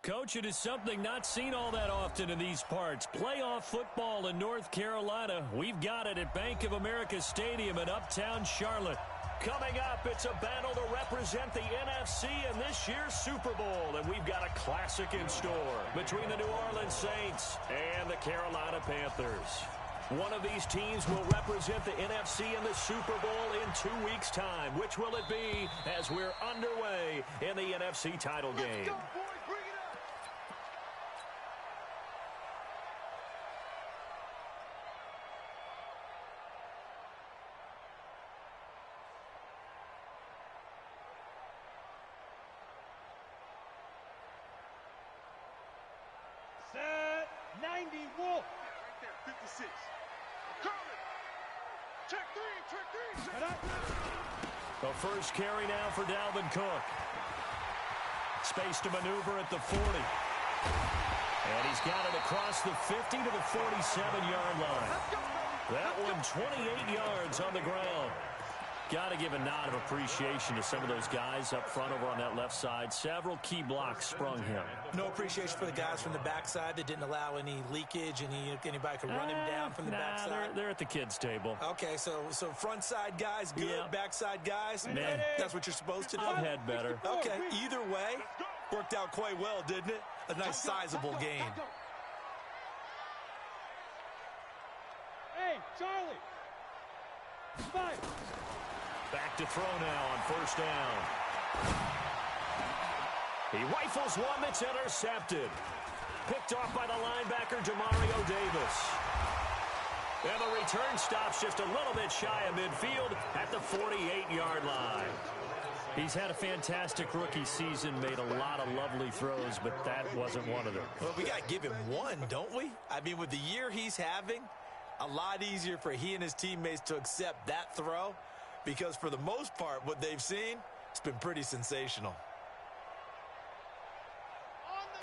Coach, it is something not seen all that often in these parts. Playoff football in North Carolina. We've got it at Bank of America Stadium in Uptown Charlotte. Coming up, it's a battle to represent the NFC in this year's Super Bowl. And we've got a classic in store between the New Orleans Saints and the Carolina Panthers. One of these teams will represent the NFC in the Super Bowl in 2 weeks' time. Which will it be as we're underway in the NFC title game? Let's go, boys. Bring it up. Set 90 Wolf. Right there, 56. Check three. The first carry now for Dalvin Cook. Space to maneuver at the 40. And he's got it across the 50 to the 47-yard line. That one 28 yards on the ground. Got to give a nod of appreciation to some of those guys up front over on that left side. Several key blocks sprung him. No appreciation for the guys from the backside that didn't allow any leakage, anybody could run him down from the backside. They're at the kids' table. Okay, so front side guys good, yeah. Backside guys, man, that's what you're supposed to do. I've had better. Okay, either way, worked out quite well, didn't it? A nice sizable gain. Hey, Charlie. Fight. Back to throw now on first down. He rifles one that's intercepted. Picked off by the linebacker, Demario Davis. And the return stops just a little bit shy of midfield at the 48-yard line. He's had a fantastic rookie season, made a lot of lovely throws, but that wasn't one of them. Well, we got to give him one, don't we? I mean, with the year he's having, a lot easier for he and his teammates to accept that throw, because for the most part, what they've seen, it's been pretty sensational.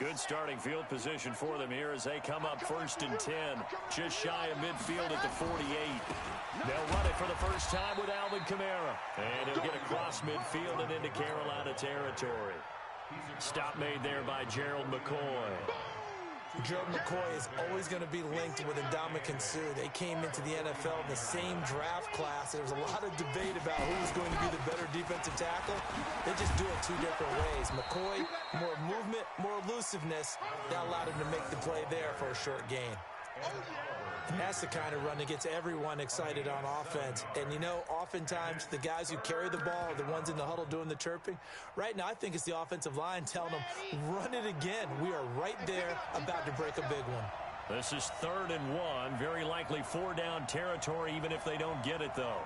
Good starting field position for them here as they come up 1st and 10. Just shy of midfield at the 48. They'll run it for the first time with Alvin Kamara. And he'll get across midfield and into Carolina territory. Stop made there by Gerald McCoy. Gerald McCoy is always going to be linked with Ndamukong Suh. They came into the NFL in the same draft class. There was a lot of debate about who was going to be the better defensive tackle. They just do it two different ways. McCoy, more movement, more elusiveness. That allowed him to make the play there for a short gain. And that's the kind of run that gets everyone excited on offense. And, you know, oftentimes the guys who carry the ball are the ones in the huddle doing the chirping. Right now, I think it's the offensive line telling them, run it again. We are right there about to break a big one. This is 3rd and 1. Very likely 4-down territory, even if they don't get it, though.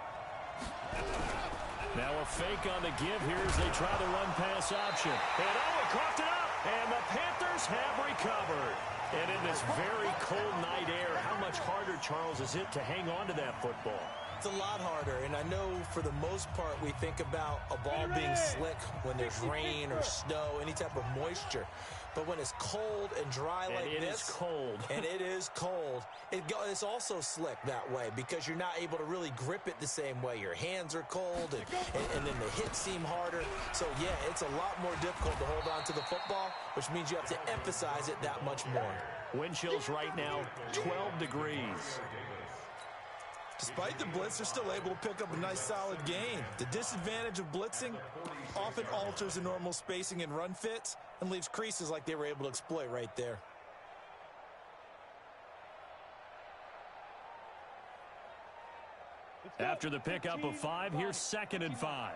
Now a fake on the give here as they try the run-pass option. And, oh, it coughed it up. And the Panthers have recovered. And in this very cold night air, how much harder, Charles, is it to hang on to that football? It's a lot harder, and I know for the most part we think about a ball being slick when there's rain or snow, any type of moisture. But when it's cold and dry like this, it is cold. And it is cold, it's also slick that way because you're not able to really grip it the same way. Your hands are cold, and then the hits seem harder. So, yeah, it's a lot more difficult to hold on to the football, which means you have to emphasize it that much more. Wind chills right now, 12 degrees. Despite the blitz, they're still able to pick up a nice solid gain. The disadvantage of blitzing often alters the normal spacing and run fits and leaves creases like they were able to exploit right there. After the pickup of 5, here's 2nd and 5.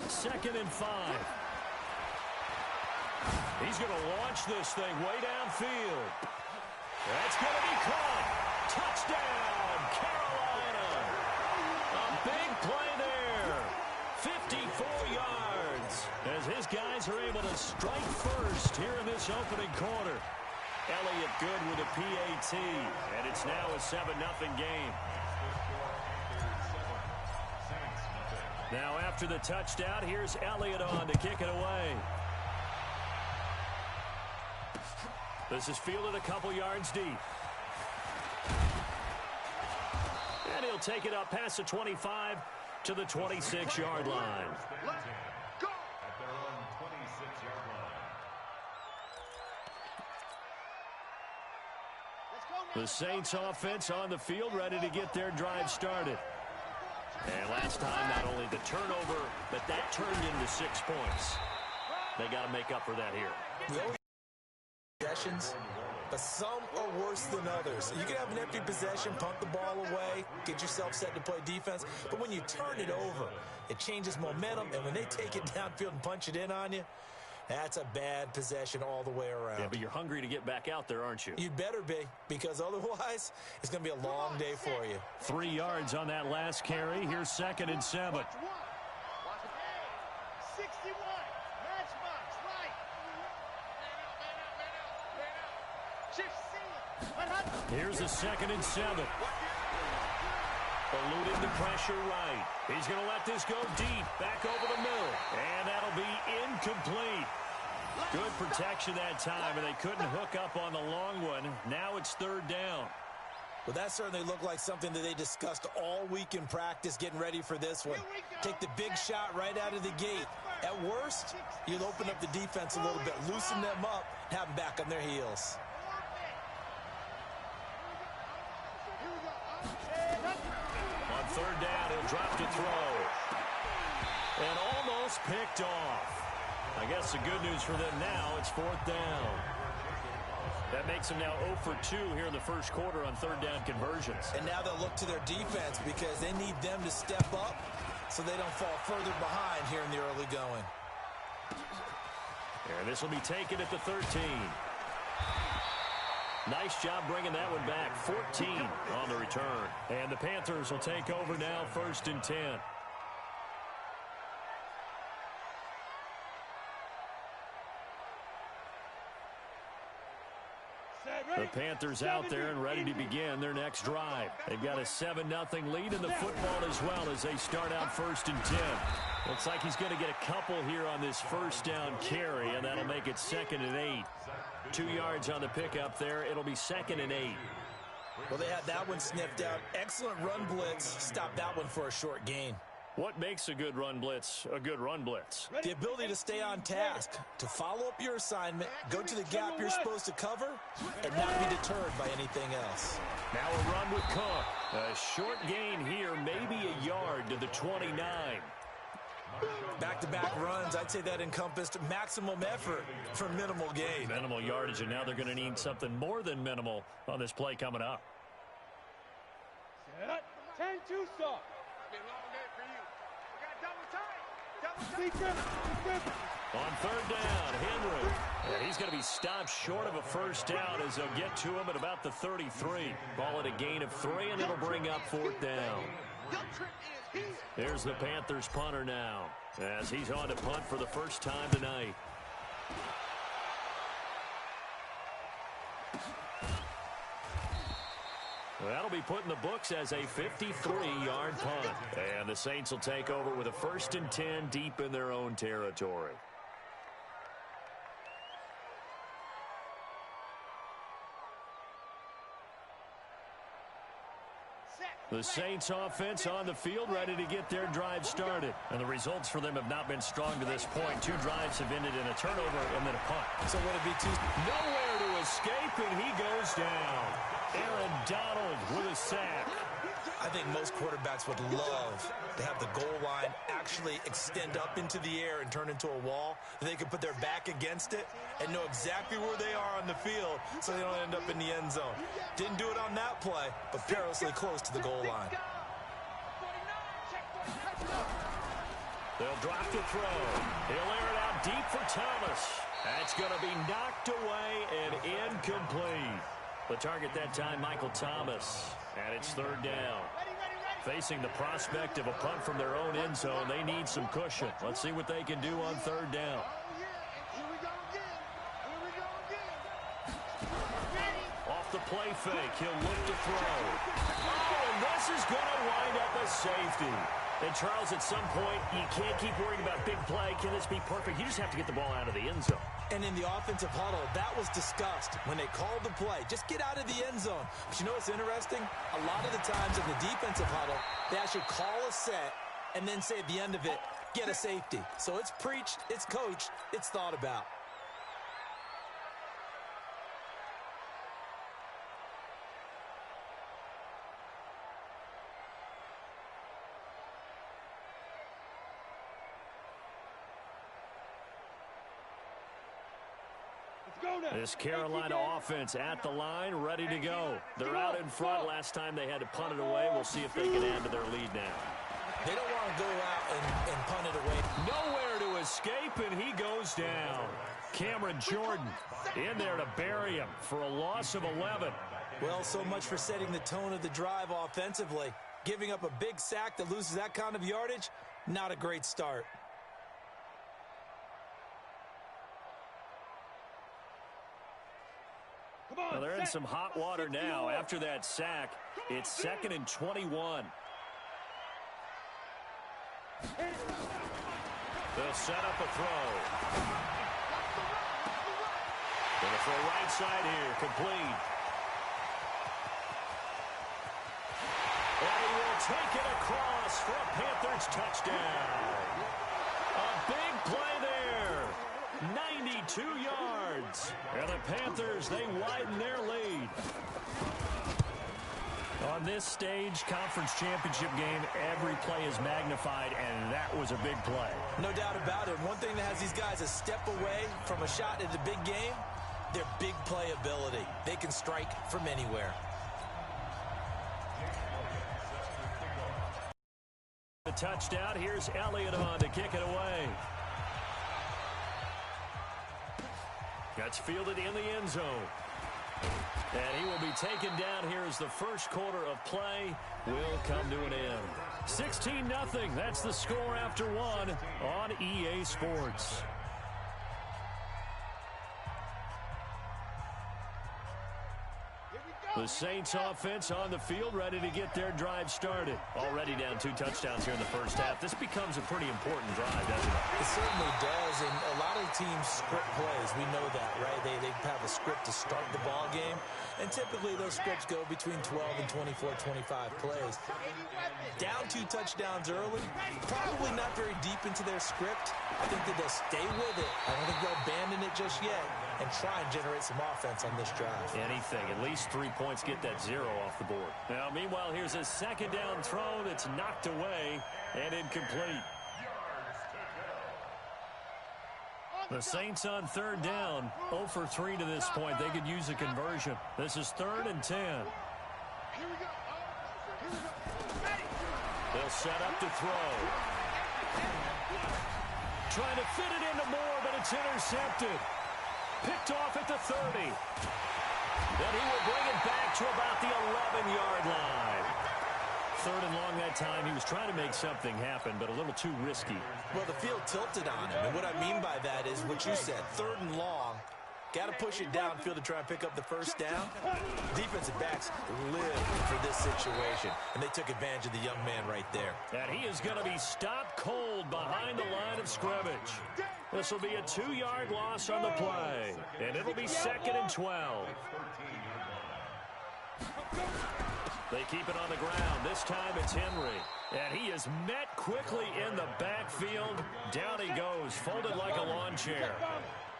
Second and 5. He's going to launch this thing way downfield. That's going to be caught. Touchdown, Carolina. A big play there. 54 yards as his guys are able to strike first here in this opening quarter. Elliott good with a PAT, and it's now a 7-0 game. Now after the touchdown, here's Elliott on to kick it away. This is fielded a couple yards deep. And he'll take it up past the 25 to the 26-yard line. Let's go. At their own 26-yard line. The Saints offense on the field, ready to get their drive started. And last time, not only the turnover, but that turned into 6 points. They got to make up for that here. Possessions, but some are worse than others. You can have an empty possession, punt the ball away, get yourself set to play defense, but when you turn it over, it changes momentum, and when they take it downfield and punch it in on you, that's a bad possession all the way around. Yeah, but you're hungry to get back out there, aren't you? You better be, because otherwise, it's going to be a long day for you. 3 yards on that last carry. Here's 2nd and 7. Watch 61. Matchbox, right. Shift C. Here's a 2nd and 7. Eluding the pressure right. He's going to let this go deep, back over the middle. And that'll be incomplete. Good protection that time, and they couldn't hook up on the long one. Now it's 3rd down. Well, that certainly looked like something that they discussed all week in practice, getting ready for this one. Take the big shot right out of the gate. At worst, you'll open up the defense a little bit, loosen them up, and have them back on their heels. On 3rd down, he'll drop to throw. And almost picked off. I guess the good news for them now, it's 4th down. That makes them now 0 for 2 here in the first quarter on 3rd down conversions. And now they'll look to their defense because they need them to step up so they don't fall further behind here in the early going. And this will be taken at the 13. Nice job bringing that one back. 14 on the return. And the Panthers will take over now, 1st and 10. The Panthers out there and ready to begin their next drive. They've got a 7-0 lead in the football as well as they start out 1st and 10. Looks like he's going to get a couple here on this 1st down carry, and that'll make it 2nd and 8. 2 yards on the pickup there. It'll be 2nd and 8. Well, they had that one sniffed out. Excellent run blitz. Stopped that one for a short gain. What makes a good run blitz a good run blitz? The ability to stay on task, to follow up your assignment, go to the gap you're supposed to cover, and not be deterred by anything else. Now a run with Cook. A short gain here, maybe a yard to the 29. Back-to-back runs, I'd say that encompassed maximum effort for minimal gain. Minimal yardage, and now they're going to need something more than minimal on this play coming up. 10-2 stop. On 3rd down, Henry. And he's going to be stopped short of a 1st down as they'll get to him at about the 33. Ball at a gain of 3, and it'll bring up 4th down. There's the Panthers punter now as he's on to punt for the first time tonight. That'll be put in the books as a 53-yard punt. And the Saints will take over with a 1st and 10 deep in their own territory. The Saints offense on the field ready to get their drive started. And the results for them have not been strong to this point. 2 drives have ended in a turnover and then a punt. So would it be too... Nowhere to escape, and he goes down. Aaron Donald with a sack. I think most quarterbacks would love to have the goal line actually extend up into the air and turn into a wall. They could put their back against it and know exactly where they are on the field so they don't end up in the end zone. Didn't do it on that play, but perilously close to the goal line. They'll drop the throw. He'll air it out deep for Thomas. That's going to be knocked away and incomplete. The target that time, Michael Thomas. And it's 3rd down. Facing the prospect of a punt from their own end zone, they need some cushion. Let's see what they can do on 3rd down. Off the play fake, he'll look to throw. Oh, and this is going to wind up a safety. And, Charles, at some point, you can't keep worrying about big play. Can this be perfect? You just have to get the ball out of the end zone. And in the offensive huddle, that was discussed when they called the play. Just get out of the end zone. But you know what's interesting? A lot of the times in the defensive huddle, they actually call a set and then say at the end of it, get a safety. So it's preached, it's coached, it's thought about. This Carolina offense at the line, ready to go. They're out in front. Last time they had to punt it away. We'll see if they can add to their lead now. They don't want to go out and punt it away. Nowhere to escape, and he goes down. Cameron Jordan in there to bury him for a loss of 11. Well, so much for setting the tone of the drive offensively. Giving up a big sack that loses that kind of yardage, not a great start. Well, they're in some hot water now. After that sack, it's 2nd and 21. They'll set up a throw. Gonna throw right side here, complete. And he will take it across for a Panthers touchdown. A big play there. 92 yards. And the Panthers, they widen their lead. On this stage, conference championship game, every play is magnified, and that was a big play. No doubt about it. One thing that has these guys a step away from a shot at the big game, their big play ability. They can strike from anywhere. The touchdown. Here's Elliott on to kick it away. That's fielded in the end zone. And he will be taken down here as the first quarter of play will come to an end. 16-0. That's the score after one on EA Sports. The Saints offense on the field, ready to get their drive started. Already down 2 touchdowns here in the first half. This becomes a pretty important drive, doesn't it? It certainly does, and a lot of teams script plays. We know that, right? They have a script to start the ball game, and typically those scripts go between 12 and 24, 25 plays. Down 2 touchdowns early, probably not very deep into their script. I think that they'll stay with it. I don't think they'll abandon it just yet and try and generate some offense on this drive. Anything, at least 3 points, get that 0 off the board. Now, meanwhile, here's a second down throw that's knocked away and incomplete. The Saints on 3rd down, 0 for 3 to this point. They could use a conversion. This is 3rd and 10. They'll set up to throw. Trying to fit it into Moore, but it's intercepted. Picked off at the 30. Then he will bring it back to about the 11-yard line. 3rd and long that time. He was trying to make something happen, but a little too risky. Well, the field tilted on him, and what I mean by that is what you said, 3rd and long. Got to push it downfield to try and pick up the first down. Defensive backs live for this situation, and they took advantage of the young man right there. And he is going to be stopped cold behind the line of scrimmage. This will be a 2-yard loss on the play, and it'll be 2nd and 12. They keep it on the ground. This time it's Henry. And he is met quickly in the backfield. Down he goes, folded like a lawn chair.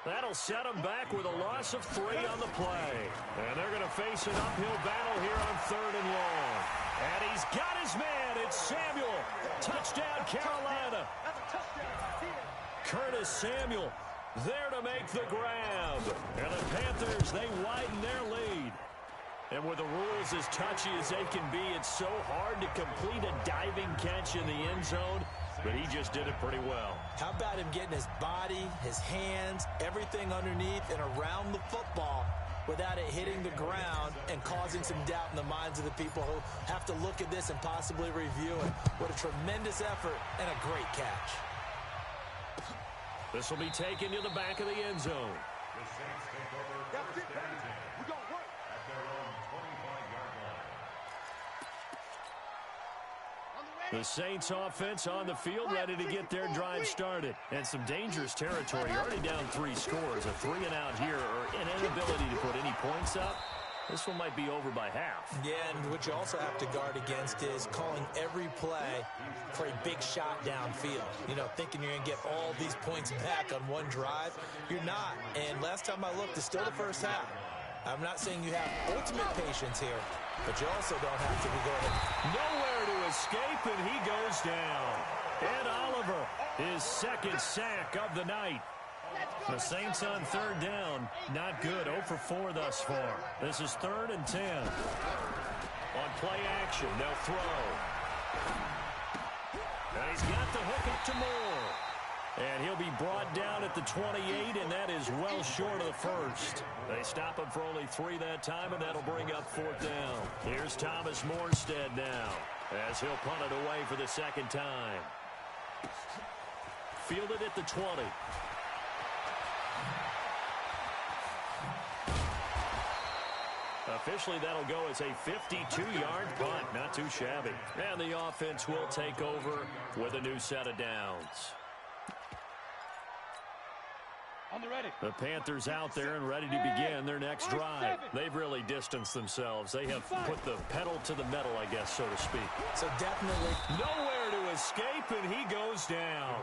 That'll set him back with a loss of 3 on the play. And they're going to face an uphill battle here on 3rd and long. And he's got his man. It's Samuel. Touchdown, Carolina. Curtis Samuel there to make the grab. And the Panthers, they widen their lead. And with the rules as touchy as they can be, it's so hard to complete a diving catch in the end zone. But he just did it pretty well. How about him getting his body, his hands, everything underneath and around the football without it hitting the ground and causing some doubt in the minds of the people who have to look at this and possibly review it. What a tremendous effort and a great catch. This will be taken to the back of the end zone. The Saints offense on the field ready to get their drive started. And some dangerous territory. Already down 3 scores. A 3-and-out here or an inability to put any points up. This one might be over by half. Yeah, and what you also have to guard against is calling every play for a big shot downfield. You know, thinking you're going to get all these points back on one drive. You're not. And last time I looked, it's still the first half. I'm not saying you have ultimate patience here, but you also don't have to be going. Nowhere to escape, and he goes down. Ed Oliver, his second sack of the night. The Saints on third down. Not good. 0 for 4 thus far. This is 3rd and 10. On play action, they'll throw. And he's got the hook up to Moore. And he'll be brought down at the 28, and that is well short of the first. They stop him for only 3 that time, and that'll bring up 4th down. Here's Thomas Morstead now, as he'll punt it away for the second time. Fielded at the 20. Officially, that'll go as a 52-yard punt. Not too shabby. And the offense will take over with a new set of downs. On the ready. The Panthers out there and ready to begin their next drive. They've really distanced themselves. They have put the pedal to the metal, I guess, so to speak. So definitely Nowhere to escape, and he goes down.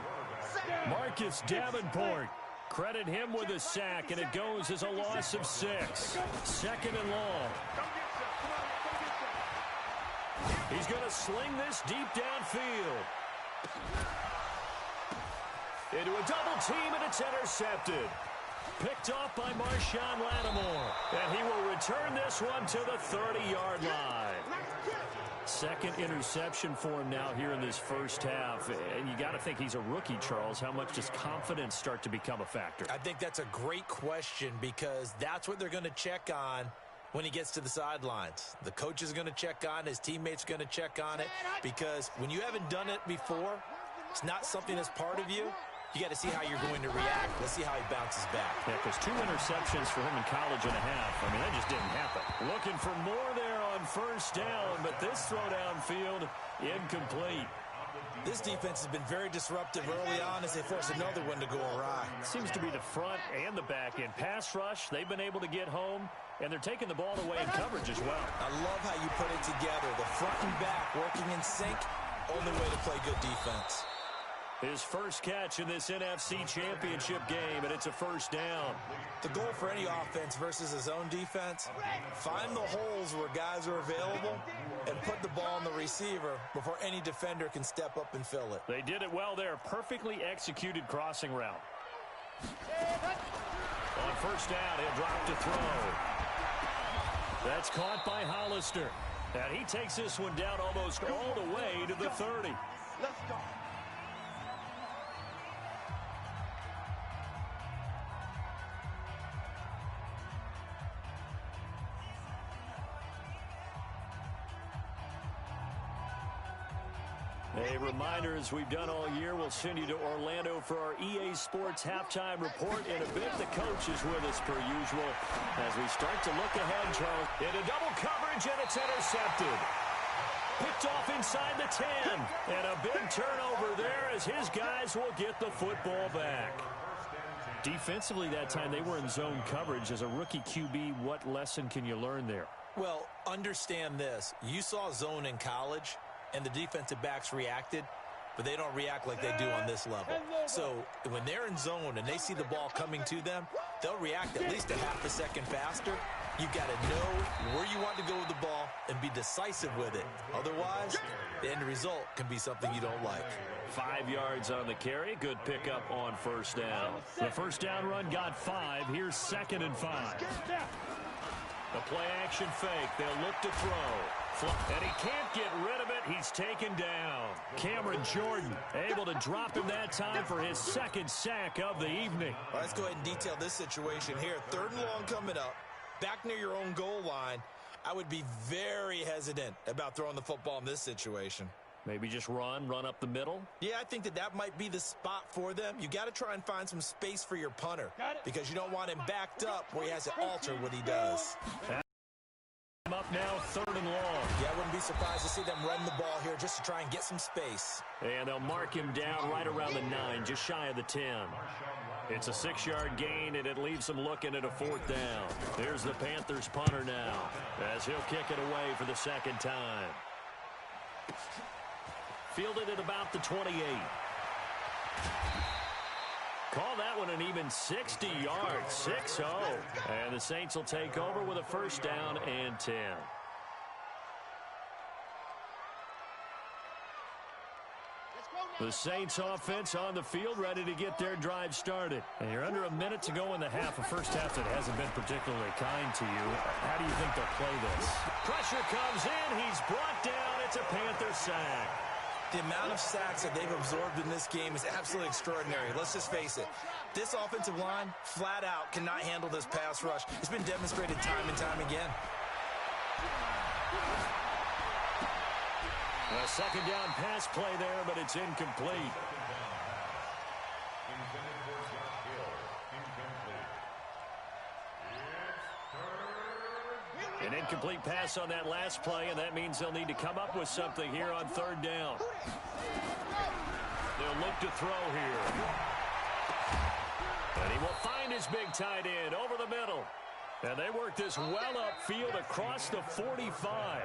Marcus Davenport. Credit him with a sack, and it goes as a loss of 6. 2nd and long. He's going to sling this deep downfield. Into a double team, and it's intercepted. Picked off by Marshawn Lattimore. And he will return this one to the 30-yard line. Second interception for him now here in this first half. And you got to think he's a rookie, Charles. How much does confidence start to become a factor? I think that's a great question because that's what they're going to check on when he gets to the sidelines. The coach is going to check on, his teammates are going to check on it, because when you haven't done it before, it's not something that's part of you. You got to see how you're going to react. Let's see how he bounces back. Yeah, because 2 interceptions for him in college and a half. I mean, that just didn't happen. Looking for more there on first down, but this throw downfield incomplete. This defense has been very disruptive early on as they force another one to go awry. Seems to be the front and the back end. Pass rush, they've been able to get home, and they're taking the ball away in coverage as well. I love how you put it together. The front and back working in sync, only way to play good defense. His first catch in this NFC Championship game, and it's a first down. The goal for any offense versus his own defense, find the holes where guys are available and put the ball on the receiver before any defender can step up and fill it. They did it well there. Perfectly executed crossing route. On first down, he'll drop to throw. That's caught by Hollister. And he takes this one down almost all the way to the 30. Let's go. A reminder, as we've done all year, we'll send you to Orlando for our EA Sports halftime report. In a bit, the coach is with us per usual as we start to look ahead, Charles. Into double coverage, and it's intercepted. Picked off inside the 10. And a big turnover there as his guys will get the football back. Defensively that time, they were in zone coverage. As a rookie QB, what lesson can you learn there? Well, understand this. You saw zone in college, and the defensive backs reacted, but they don't react like they do on this level. So when they're in zone and they see the ball coming to them, they'll react at least a half a second faster. You've got to know where you want to go with the ball and be decisive with it. Otherwise, the end result can be something you don't like. 5 yards on the carry. Good pickup on first down. The first down run got 5. Here's 2nd and 5. The play action fake. They'll look to throw. And he can't get rid of it. He's taken down. Cameron Jordan able to drop him that time for his second sack of the evening. Well, let's go ahead and detail this situation here. 3rd and long coming up. Back near your own goal line. I would be very hesitant about throwing the football in this situation. Maybe just run up the middle? Yeah, I think that might be the spot for them. You got to try and find some space for your punter because you don't want him backed up where he has to alter what he does. Up now, 3rd and long. Yeah, I wouldn't be surprised to see them run the ball here just to try and get some space. And they'll mark him down right around the 9, just shy of the 10. It's a 6-yard gain, and it leaves them looking at a 4th down. Here's the Panthers punter now, as he'll kick it away for the 2nd time. Fielded at about the 28. Call that one an even 60 yards, 6-0. And the Saints will take over with a 1st down and 10. The Saints offense on the field, ready to get their drive started. And you're under a minute to go in the half, a first half that hasn't been particularly kind to you. How do you think they'll play this? Pressure comes in. He's brought down. It's a Panther sack. The amount of sacks that they've absorbed in this game is absolutely extraordinary. Let's just face it. This offensive line, flat out, cannot handle this pass rush. It's been demonstrated time and time again. A 2nd down pass play there, but it's incomplete. An incomplete pass on that last play, and that means they'll need to come up with something here on 3rd down. They'll look to throw here. And he will find his big tight end over the middle. And they work this well upfield across the 45.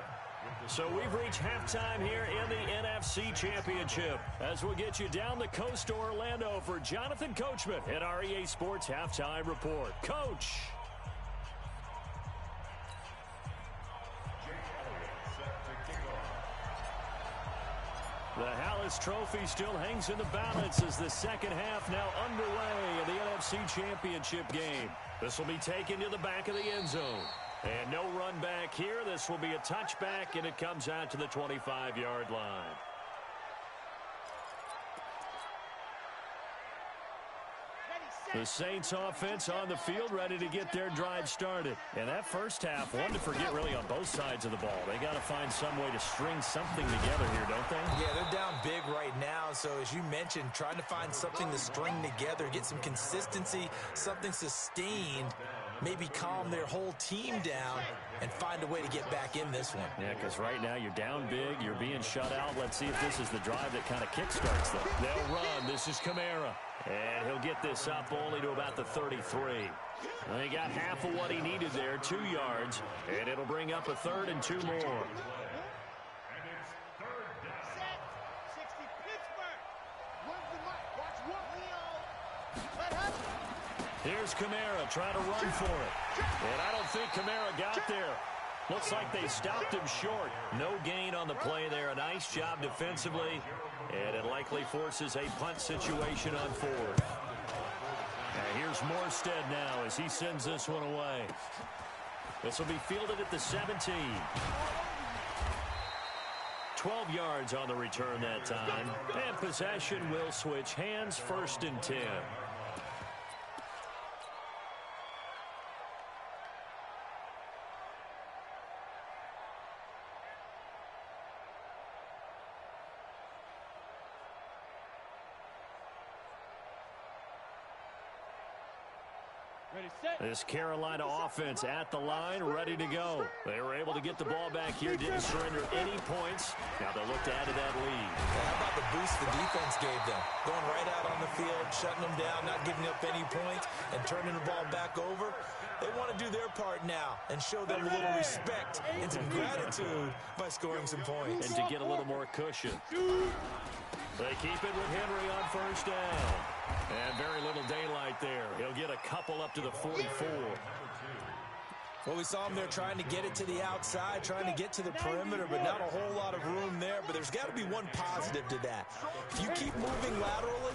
So we've reached halftime here in the NFC Championship as we'll get you down the coast to Orlando for Jonathan Coachman at our EA Sports Halftime Report. Coach. The Hallis Trophy still hangs in the balance as the 2nd half now underway in the NFC Championship game. This will be taken to the back of the end zone. And no run back here. This will be a touchback, and it comes out to the 25-yard line. The Saints offense on the field ready to get their drive started. And that first half, one to forget really on both sides of the ball. They got to find some way to string something together here, don't they? Yeah, they're down big right now. So as you mentioned, trying to find something to string together, get some consistency, something sustained, maybe calm their whole team down and find a way to get back in this one. Yeah, because right now you're down big, you're being shut out. Let's see if this is the drive that kind of kickstarts them. They'll run. This is Kamara. And he'll get this up only to about the 33. He got half of what he needed there, 2 yards, and it'll bring up a 3rd and 2 more. Here's Kamara trying to run for it. And I don't think Kamara got there. Looks like they stopped him short. No gain on the play there. A nice job defensively. And it likely forces a punt situation on 4th. And here's Morstead now as he sends this one away. This will be fielded at the 17. 12 yards on the return that time. And possession will switch hands, 1st and 10. This Carolina offense at the line, ready to go. They were able to get the ball back here, didn't surrender any points. Now they'll look to add to that lead. How about the boost the defense gave them? Going right out on the field, shutting them down, not giving up any points, and turning the ball back over. They want to do their part now and show them a little respect and some gratitude by scoring some points. And to get a little more cushion. They keep it with Henry on 1st down. And very little daylight there. He'll get a couple up to the 44. Well, we saw him there trying to get it to the outside, trying to get to the perimeter, but not a whole lot of room there. But there's got to be one positive to that. If you keep moving laterally,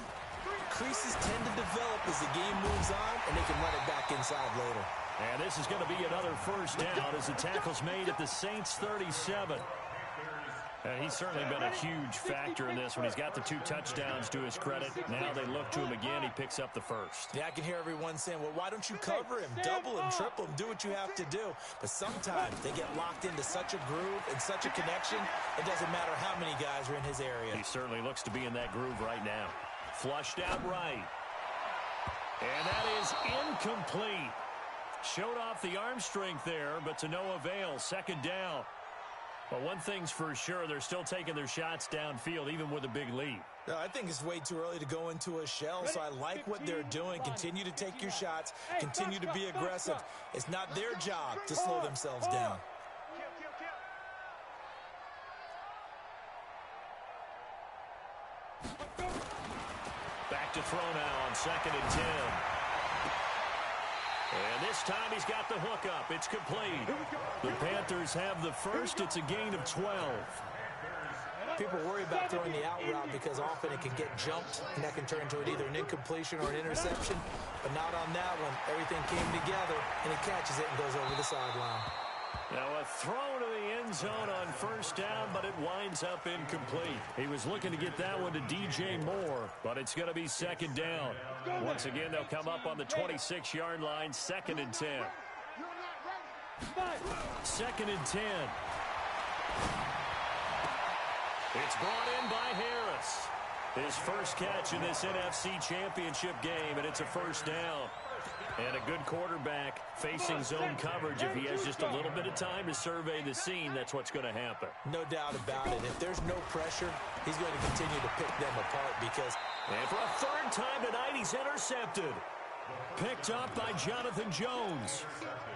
creases tend to develop as the game moves on, and they can run it back inside later. And this is going to be another 1st down as the tackle's made at the Saints 37. And he's certainly been a huge factor in this when he's got the 2 touchdowns to his credit. Now they look to him again. He picks up the 1st. Yeah, I can hear everyone saying, well, why don't you cover him? Double him, triple him, do what you have to do. But sometimes they get locked into such a groove and such a connection, it doesn't matter how many guys are in his area. He certainly looks to be in that groove right now. Flushed out right. And that is incomplete. Showed off the arm strength there, but to no avail. 2nd down. But one thing's for sure, they're still taking their shots downfield, even with a big lead. No, I think it's way too early to go into a shell, so I like what they're doing. Continue to take your shots. Continue to be aggressive. It's not their job to slow themselves down. Back to throw now on 2nd and 10. And this time he's got the hook up. It's complete. The Panthers have the first. It's a gain of 12. People worry about throwing the out route because often it can get jumped, and that can turn into either an incompletion or an interception. But not on that one. Everything came together, and he catches it and goes over the sideline. Now a throw to the end zone on 1st down, but it winds up incomplete. He was looking to get that one to DJ Moore, but it's going to be 2nd down. Once again, they'll come up on the 26-yard line, 2nd and 10. 2nd and 10. It's brought in by Harris. His first catch in this NFC Championship game, and it's a 1st down. And a good quarterback facing zone coverage. If he has just a little bit of time to survey the scene, that's what's going to happen. No doubt about it. If there's no pressure, he's going to continue to pick them apart because... And for a 3rd time tonight, he's intercepted. Picked up by Jonathan Jones.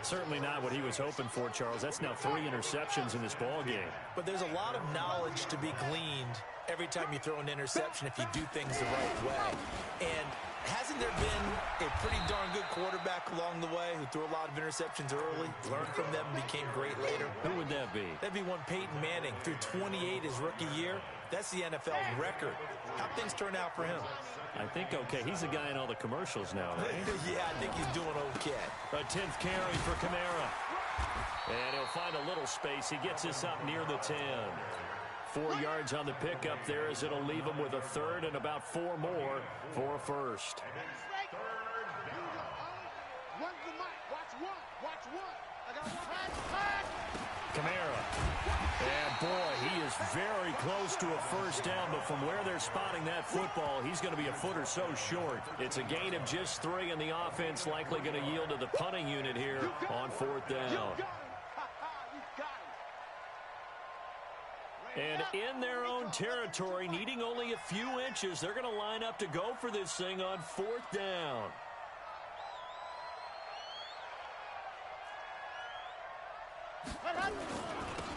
Certainly not what he was hoping for, Charles. That's now 3 interceptions in this ball game. But there's a lot of knowledge to be gleaned every time you throw an interception if you do things the right way. And hasn't there been a pretty darn good quarterback along the way who threw a lot of interceptions early, learned from them, and became great later? Who would that be? That'd be one Peyton Manning. Threw 28 his rookie year. That's the NFL record. How'd things turn out for him? I think okay. He's the guy in all the commercials now, right? Yeah, I think he's doing okay. A 10th carry for Kamara. And he'll find a little space. He gets this up near the 10. 4 yards on the pickup there as it'll leave him with a 3rd and about 4 more for a 1st. Kamara. And boy, he is very close to a 1st down, but from where they're spotting that football, he's going to be a foot or so short. It's a gain of just 3, and the offense likely going to yield to the punting unit here on 4th down. And in their own territory, needing only a few inches, they're going to line up to go for this thing on 4th down.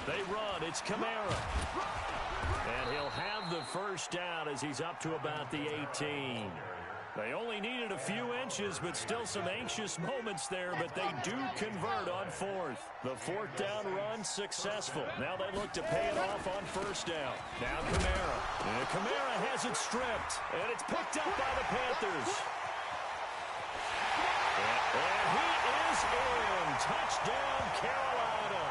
They run. It's Kamara. And he'll have the 1st down as he's up to about the 18. They only needed a few inches, but still some anxious moments there, but they do convert on 4th. The 4th down run successful. Now they look to pay it off on 1st down. Now Kamara. And Kamara has it stripped, and it's picked up by the Panthers. And he is in. Touchdown, Carolina.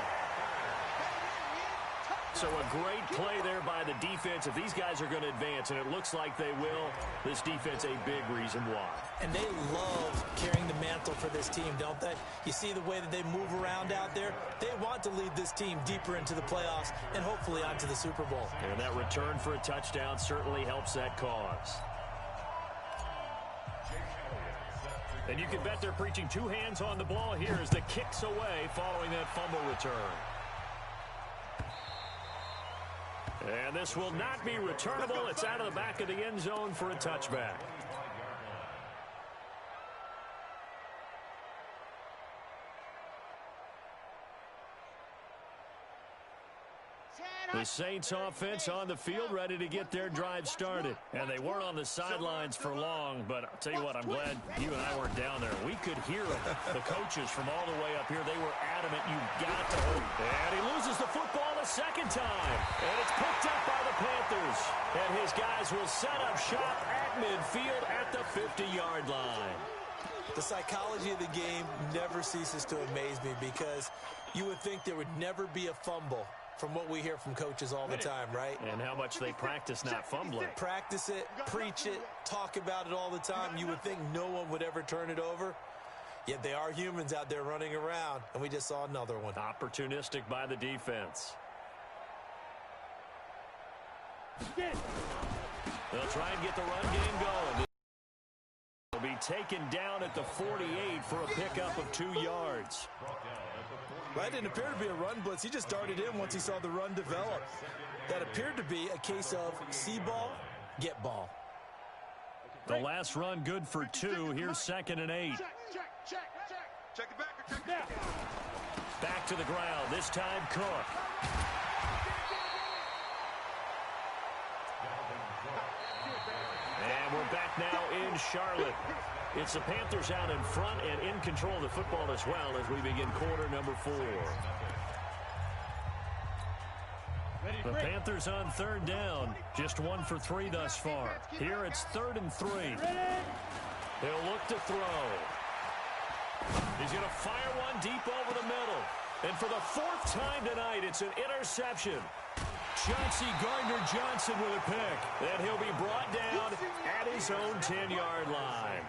So a great play there by the defense. If these guys are going to advance, and it looks like they will, this defense a big reason why. And they love carrying the mantle for this team, don't they? You see the way that they move around out there? They want to lead this team deeper into the playoffs and hopefully onto the Super Bowl. And that return for a touchdown certainly helps that cause. And you can bet they're preaching 2 hands on the ball here as the kick's away following that fumble return. And this will not be returnable. It's out of the back of the end zone for a touchback. The Saints offense on the field ready to get their drive started. And they weren't on the sidelines for long, but I'll tell you what, I'm glad you and I weren't down there. We could hear them. The coaches from all the way up here, they were adamant, you've got to hold. And he loses the football a 2nd time. And it's picked up by the Panthers. And his guys will set up shop at midfield at the 50-yard line. The psychology of the game never ceases to amaze me because you would think there would never be a fumble from what we hear from coaches all the time, right? And how much they practice not fumbling. Practice it, preach it, talk about it all the time. You would think no one would ever turn it over. Yet they are humans out there running around, and we just saw another one. Opportunistic by the defense. They'll try and get the run game going. Will be taken down at the 48 for a pickup of 2 yards. That didn't appear to be a run blitz. He just darted in once he saw the run develop. That appeared to be a case of see ball, get ball. The last run good for 2. Here's 2nd and 8. Check it back. Check it back. Back to the ground. This time Cook. And we're back now in Charlotte. It's the Panthers out in front and in control of the football as well as we begin quarter number 4. The Panthers on 3rd down. Just 1 for 3 thus far. Here it's 3rd and 3. He'll look to throw. He's going to fire one deep over the middle. And for the 4th time tonight, it's an interception. Chauncey Gardner-Johnson with a pick. And he'll be brought down at his own 10-yard line.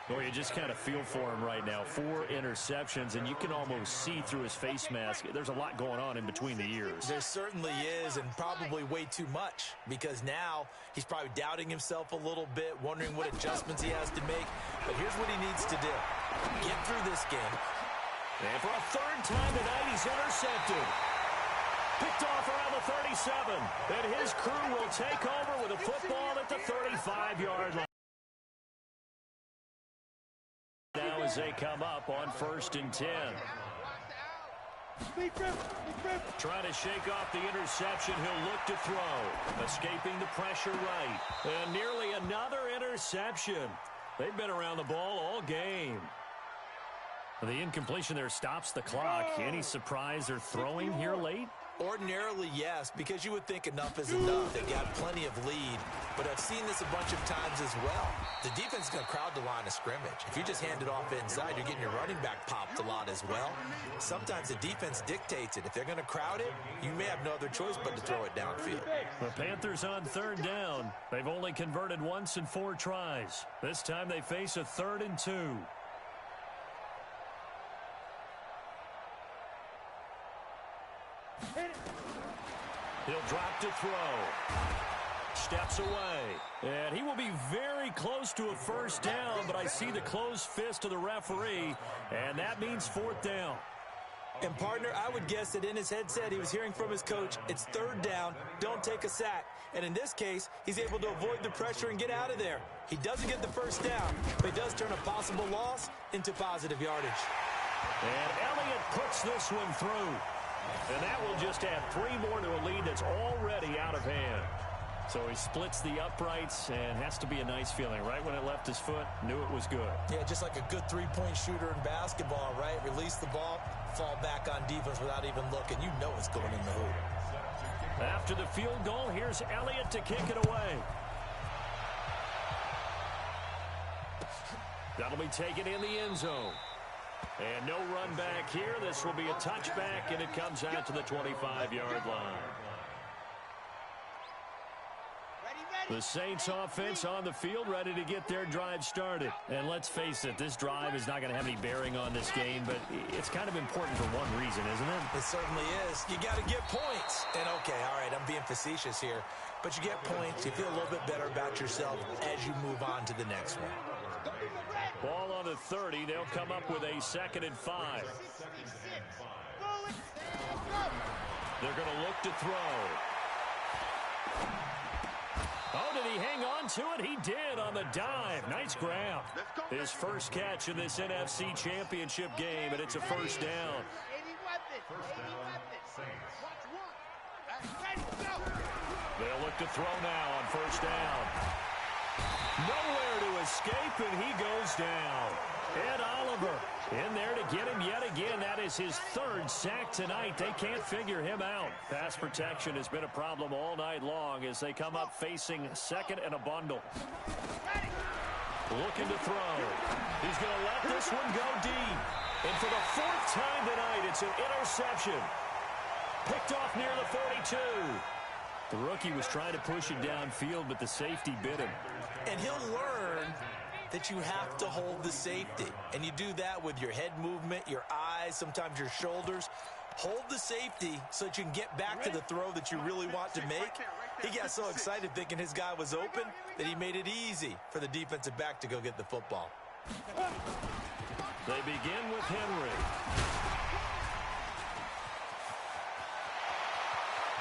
Boy, you just kind of feel for him right now. 4 interceptions, and you can almost see through his face mask. There's a lot going on in between the ears. There certainly is, and probably way too much, because now he's probably doubting himself a little bit, wondering what adjustments he has to make. But here's what he needs to do. Get through this game. And for a 3rd time tonight, he's intercepted. Picked off around the 37. And his crew will take over with a football at the 35-yard line. Now as they come up on 1st and 10. Trying to shake off the interception. He'll look to throw. Escaping the pressure right. And nearly another interception. They've been around the ball all game. The incompletion there stops the clock. Any surprise they're throwing here late? Ordinarily, yes, because you would think enough is enough. They got plenty of lead, but I've seen this a bunch of times as well. The defense is going to crowd the line of scrimmage. If you just hand it off inside, you're getting your running back popped a lot as well. Sometimes the defense dictates it. If they're going to crowd it, you may have no other choice but to throw it downfield. The Panthers on 3rd down. They've only converted once in 4 tries. This time they face a 3rd and 2. He'll drop to throw. Steps away. And he will be very close to a 1st down, but I see the closed fist of the referee, and that means 4th down. And, partner, I would guess that in his headset he was hearing from his coach, it's 3rd down, don't take a sack. And in this case, he's able to avoid the pressure and get out of there. He doesn't get the 1st down, but he does turn a possible loss into positive yardage. And Elliott puts this one through. And that will just add 3 more to a lead that's already out of hand. So he splits the uprights, and has to be a nice feeling. Right when it left his foot, knew it was good. Yeah, just like a good 3-point shooter in basketball, right? Release the ball, fall back on defense without even looking. You know it's going in the hoop. After the field goal, here's Elliott to kick it away. That'll be taken in the end zone. And no run back here. This will be a touchback, and it comes out to the 25-yard line. The Saints offense on the field, ready to get their drive started. And let's face it, this drive is not going to have any bearing on this game, but it's kind of important for one reason, isn't it? It certainly is. You got to get points. And, okay, all right, I'm being facetious here, but you get points, you feel a little bit better about yourself as you move on to the next one. Ball on the 30. They'll come up with a 2nd and 5. They're going to look to throw. Oh, did he hang on to it? He did on the dive. Nice grab. His first catch in this NFC Championship game, and it's a 1st down. They'll look to throw now on 1st down. Nowhere to escape, and he goes down. Ed Oliver in there to get him yet again. That is his 3rd sack tonight. They can't figure him out. Pass protection has been a problem all night long as they come up facing 2nd and a bundle. Looking to throw. He's going to let this one go deep. And for the 4th time tonight, it's an interception. Picked off near the 42. The rookie was trying to push it downfield, but the safety bit him. And he'll learn that you have to hold the safety. And you do that with your head movement, your eyes, sometimes your shoulders. Hold the safety so that you can get back to the throw that you really want to make. He got so excited thinking his guy was open that he made it easy for the defensive back to go get the football. They begin with Henry.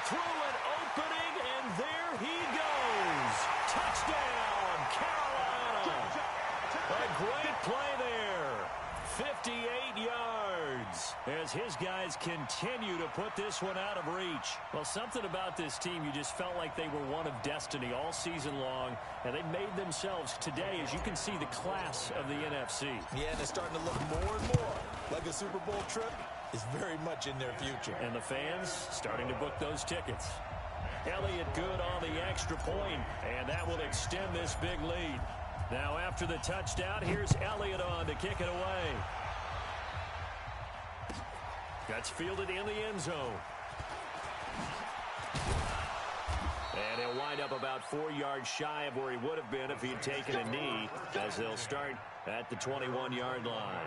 Through an opening, and there he goes. play there. 58 yards as his guys continue to put this one out of reach. Well, something about this team, you just felt like they were one of destiny all season long, and they made themselves today, as you can see, the class of the NFC. Yeah, and it's starting to look more and more like a Super Bowl trip is very much in their future. And the fans starting to book those tickets. Elliott good on the extra point, and that will extend this big lead. Now after the touchdown, here's Elliott on to kick it away. That's fielded in the end zone. And he'll wind up about 4 yards shy of where he would have been if he'd taken a knee, as they'll start at the 21-yard line.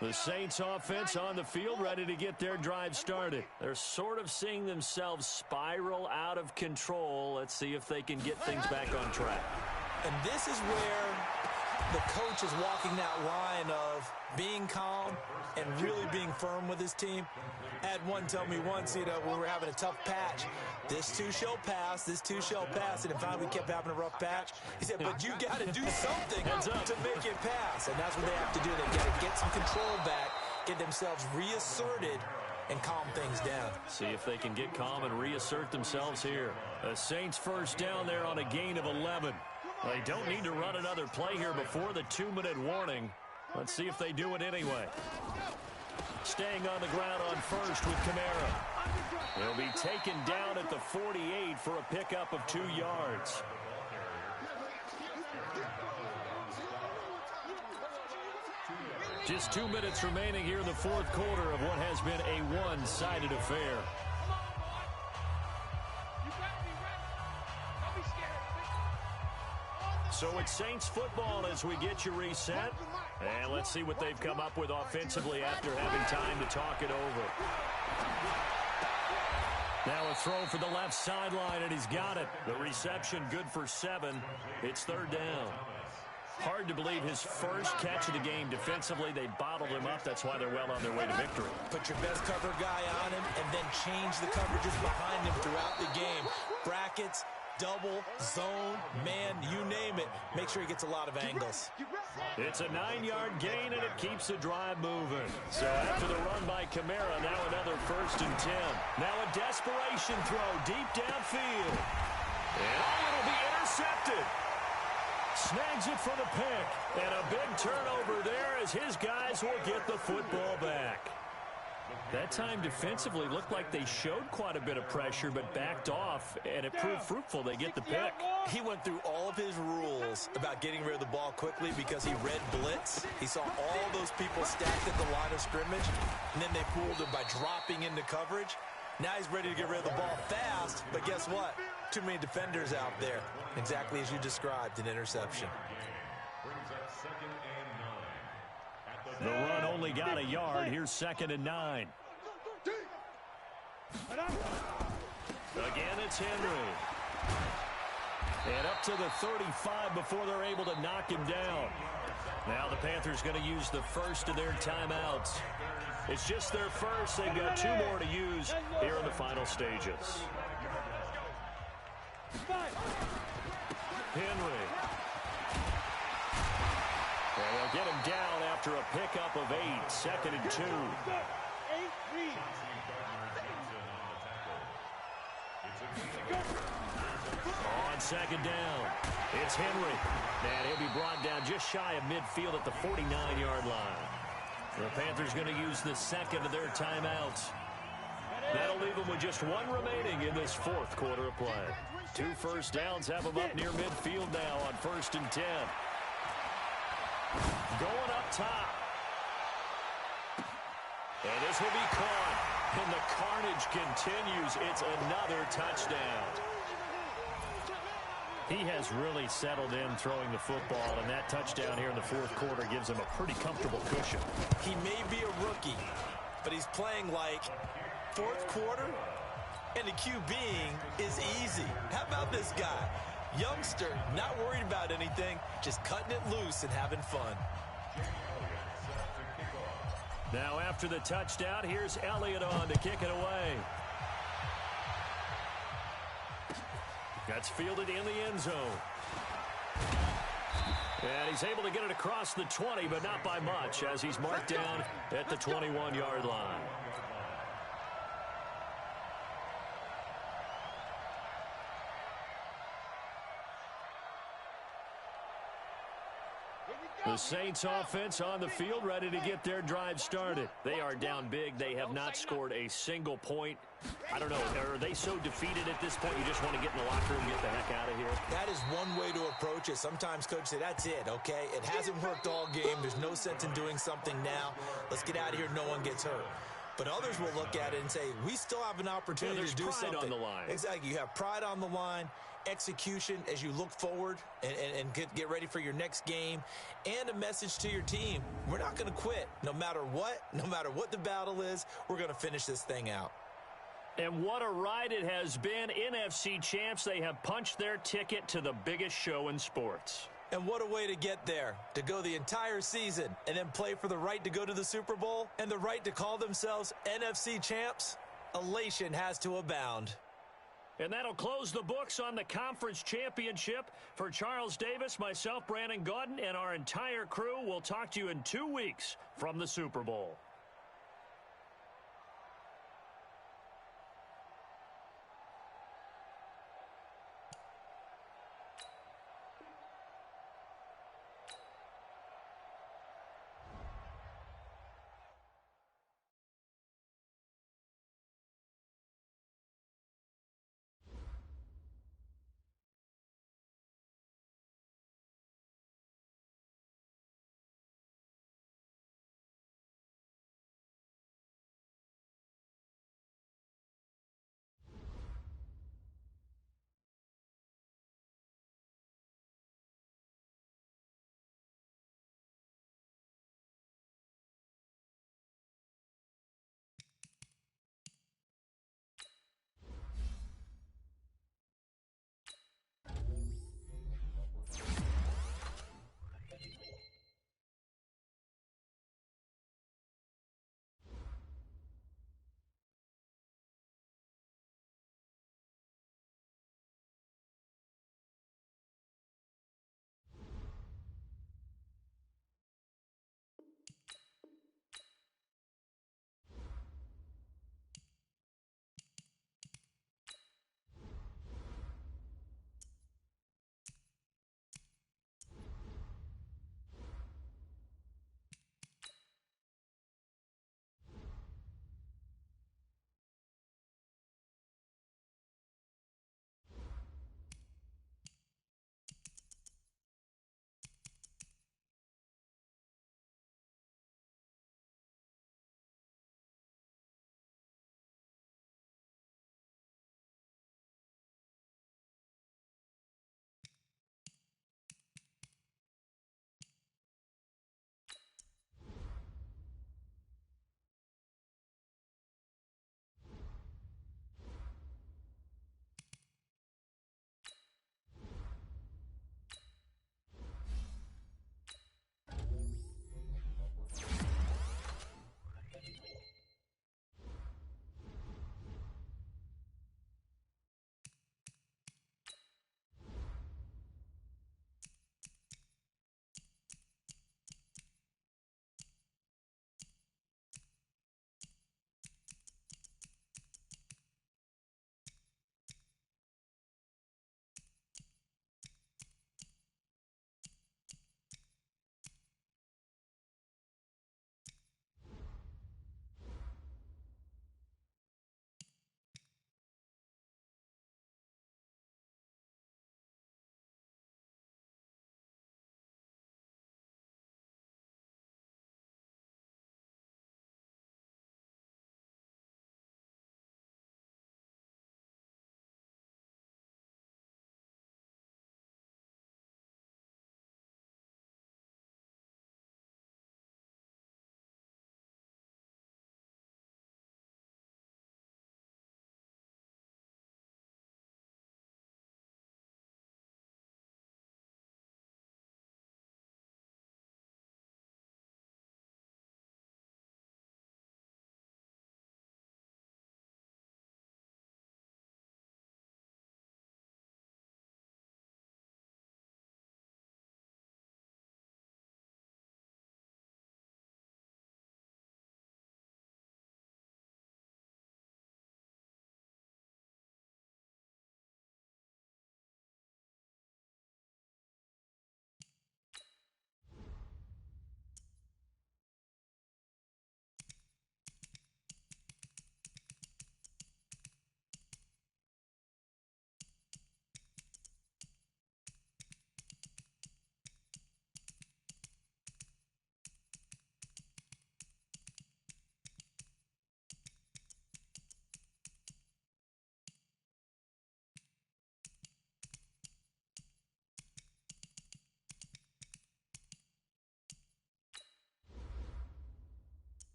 The Saints offense on the field, ready to get their drive started. They're sort of seeing themselves spiral out of control. Let's see if they can get things back on track. And this is where the coach is walking that line of being calm and really being firm with his team. I had one tell me once, when we were having a tough patch, this too shall pass, this too shall pass, and in fact we kept having a rough patch. He said, but you got to do something to make it pass, and that's what they have to do. They got to get some control back, get themselves reasserted, and calm things down. See if they can get calm and reassert themselves here. The Saints first down there on a gain of 11. They don't need to run another play here before the 2-minute warning. Let's see if they do it anyway. Staying on the ground on first with Kamara. He'll be taken down at the 48 for a pickup of 2 yards. Just 2 minutes remaining here in the fourth quarter of what has been a one-sided affair. So it's Saints football as we get you reset. And let's see what they've come up with offensively after having time to talk it over. Now a throw for the left sideline, and he's got it. The reception good for 7. It's third down. Hard to believe his first catch of the game defensively. They bottled him up. That's why they're well on their way to victory. Put your best cover guy on him and then change the coverages behind him throughout the game. Brackets, double, zone, man, you name it. Make sure he gets a lot of angles. It's a 9-yard gain, and it keeps the drive moving. So after the run by Kamara, now another 1st and 10. Now a desperation throw deep downfield. And it'll be intercepted. Snags it for the pick. And a big turnover there as his guys will get the football back. That time defensively looked like they showed quite a bit of pressure but backed off, and it proved fruitful. They get the pick. He went through all of his rules about getting rid of the ball quickly because he read blitz. He saw all those people stacked at the line of scrimmage, and then they fooled him by dropping into coverage. Now he's ready to get rid of the ball fast, but guess what? Too many defenders out there. Exactly as you described, an interception. The run only got a yard. Here's 2nd and 9. Again, it's Henry. And up to the 35 before they're able to knock him down. Now the Panthers going to use the first of their timeouts. It's just their first. They've got 2 more to use here in the final stages. Henry. And they'll get him down after a pickup of 8. 2nd and 2. On 2nd down, it's Henry. And he'll be brought down just shy of midfield at the 49-yard line. The Panthers going to use the 2nd of their timeouts. That'll leave them with just 1 remaining in this fourth quarter of play. 2 first downs have them up near midfield now on 1st and 10. Going up top. And this will be caught. And the carnage continues. It's another touchdown. He has really settled in throwing the football, and that touchdown here in the fourth quarter gives him a pretty comfortable cushion. He may be a rookie, but he's playing like fourth quarter, and the QBing is easy. How about this guy? Youngster, not worried about anything, just cutting it loose and having fun. Now after the touchdown, here's Elliott on to kick it away. That's fielded in the end zone. And he's able to get it across the 20, but not by much, as he's marked down at the 21-yard line. The Saints offense on the field, ready to get their drive started. They are down big. They have not scored a single point. I don't know, are they so defeated at this point you just want to get in the locker room and get the heck out of here? That is one way to approach it. Sometimes coaches say, that's it, okay? It hasn't worked all game. There's no sense in doing something now. Let's get out of here. No one gets hurt. But others will look at it and say, we still have an opportunity to do something. There's pride on the line. Exactly. You have pride on the line, execution as you look forward and get ready for your next game, and a message to your team. We're not going to quit. No matter what the battle is, we're going to finish this thing out. And what a ride it has been. NFC champs, they have punched their ticket to the biggest show in sports. And what a way to get there, to go the entire season and then play for the right to go to the Super Bowl and the right to call themselves NFC champs. Elation has to abound. And that'll close the books on the conference championship. For Charles Davis, myself, Brandon Gaudin, and our entire crew, we'll talk to you in 2 weeks from the Super Bowl.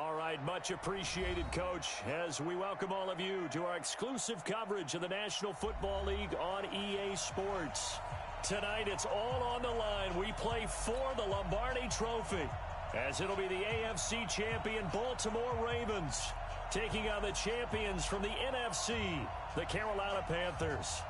All right, much appreciated, Coach, as we welcome all of you to our exclusive coverage of the National Football League on EA Sports. Tonight, it's all on the line. We play for the Lombardi Trophy, as it'll be the AFC champion Baltimore Ravens taking on the champions from the NFC, the Carolina Panthers.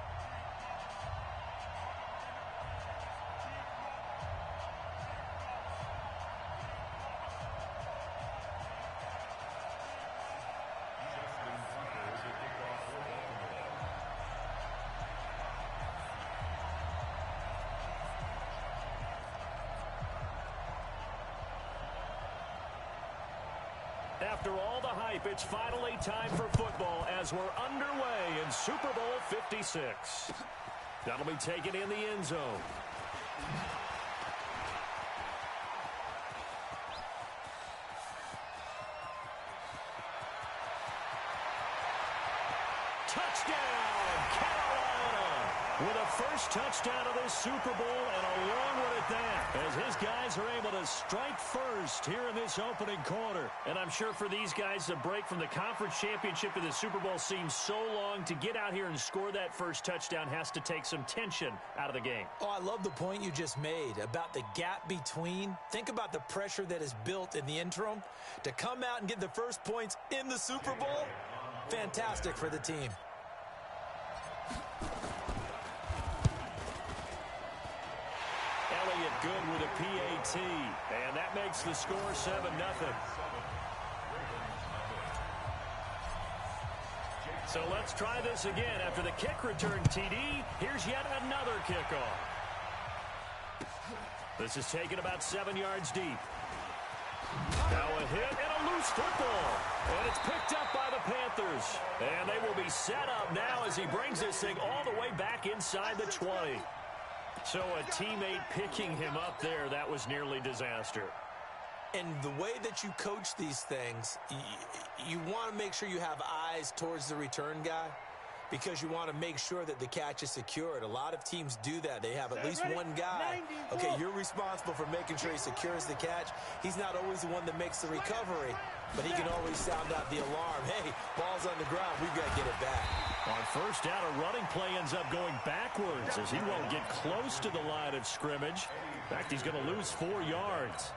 After all the hype, it's finally time for football as we're underway in Super Bowl 56. That'll be taken in the end zone. Touchdown, Carolina! With a first touchdown of this Super Bowl and a long one at that, as his guys are able to strike first here in this opening quarter. And I'm sure for these guys, the break from the conference championship to the Super Bowl seems so long. To get out here and score that first touchdown has to take some tension out of the game. Oh, I love the point you just made about the gap between. Think about the pressure that is built in the interim. To come out and get the first points in the Super Bowl, fantastic for the team. Good with a PAT, and that makes the score 7-0. So let's try this again. After the kick return TD, here's yet another kickoff. This is taken about 7 yards deep. Now a hit and a loose football. And it's picked up by the Panthers. And they will be set up now as he brings this thing all the way back inside the 20. So a teammate picking him up there, that was nearly disaster. And the way that you coach these things, you want to make sure you have eyes towards the return guy because you want to make sure that the catch is secured. A lot of teams do that. They have at least one guy. Okay, you're responsible for making sure he secures the catch. He's not always the one that makes the recovery, but he can always sound out the alarm. Hey, ball's on the ground. We've got to get it back. On first down, a running play ends up going backwards as he won't get close to the line of scrimmage. In fact, he's going to lose 4 yards.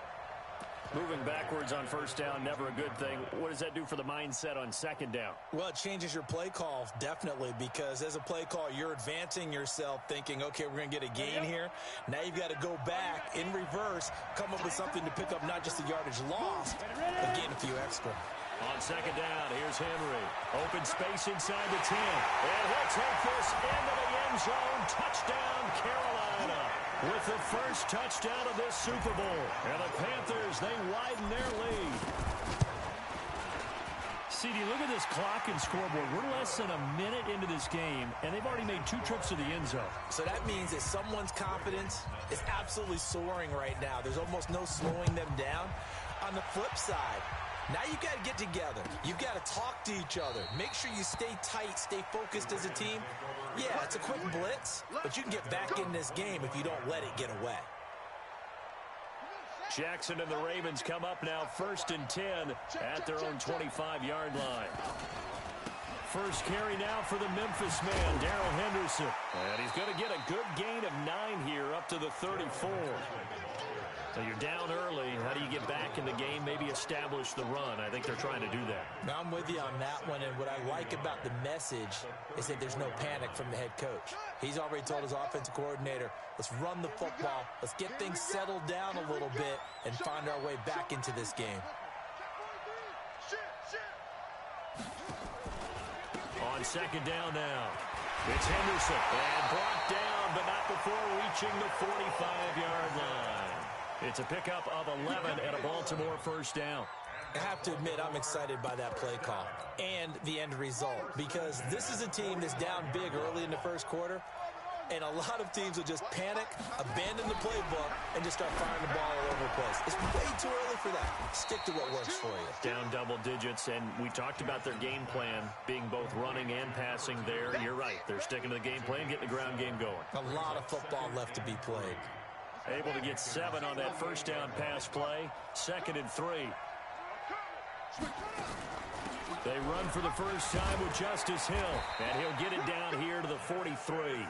Moving backwards on first down, never a good thing. What does that do for the mindset on second down? Well, it changes your play call, definitely, because as a play call, you're advancing yourself thinking, okay, we're going to get a gain here. Now you've got to go back in reverse, come up with something to pick up not just the yardage lost, but gain a few extra. On second down, here's Henry. Open space inside the 10. And he'll take this into the end zone. Touchdown, Carolina. With the first touchdown of this Super Bowl. And the Panthers, they widen their lead. CD, look at this clock and scoreboard. We're less than a minute into this game, and they've already made 2 trips to the end zone. So that means that someone's confidence is absolutely soaring right now. There's almost no slowing them down. On the flip side, now you've got to get together. You've got to talk to each other. Make sure you stay tight, stay focused as a team. Yeah, it's a quick blitz, but you can get back in this game if you don't let it get away. Jackson and the Ravens come up now 1st and 10 at their own 25-yard line. First carry now for the Memphis man, Darrell Henderson. And he's going to get a good gain of 9 here up to the 34. So you're down early. How do you get back in the game, maybe establish the run? I think they're trying to do that. Now, I'm with you on that one, and what I like about the message is that there's no panic from the head coach. He's already told his offensive coordinator, let's run the football, let's get things settled down a little bit and find our way back into this game. On second down now, it's Henderson, and brought down, but not before reaching the 45-yard line. It's a pickup of 11 and a Baltimore first down. I have to admit, I'm excited by that play call and the end result because this is a team that's down big early in the first quarter, and a lot of teams will just panic, abandon the playbook, and just start firing the ball all over the place. It's way too early for that. Stick to what works for you. Down double digits, and we talked about their game plan being both running and passing there. You're right. They're sticking to the game plan, getting the ground game going. A lot of football left to be played. Able to get 7 on that first down pass play. 2nd and 3. They run for the first time with Justice Hill, and he'll get it down here to the 43.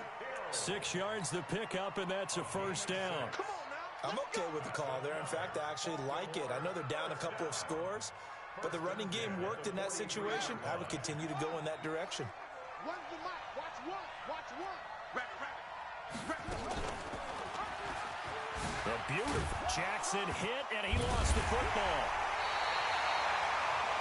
6 yards the pickup, and that's a first down. I'm okay with the call there. In fact, I actually like it. I know they're down a couple of scores, but the running game worked in that situation. I would continue to go in that direction. Run the mic. Watch one. Watch one. A beautiful Jackson hit, and he lost the football.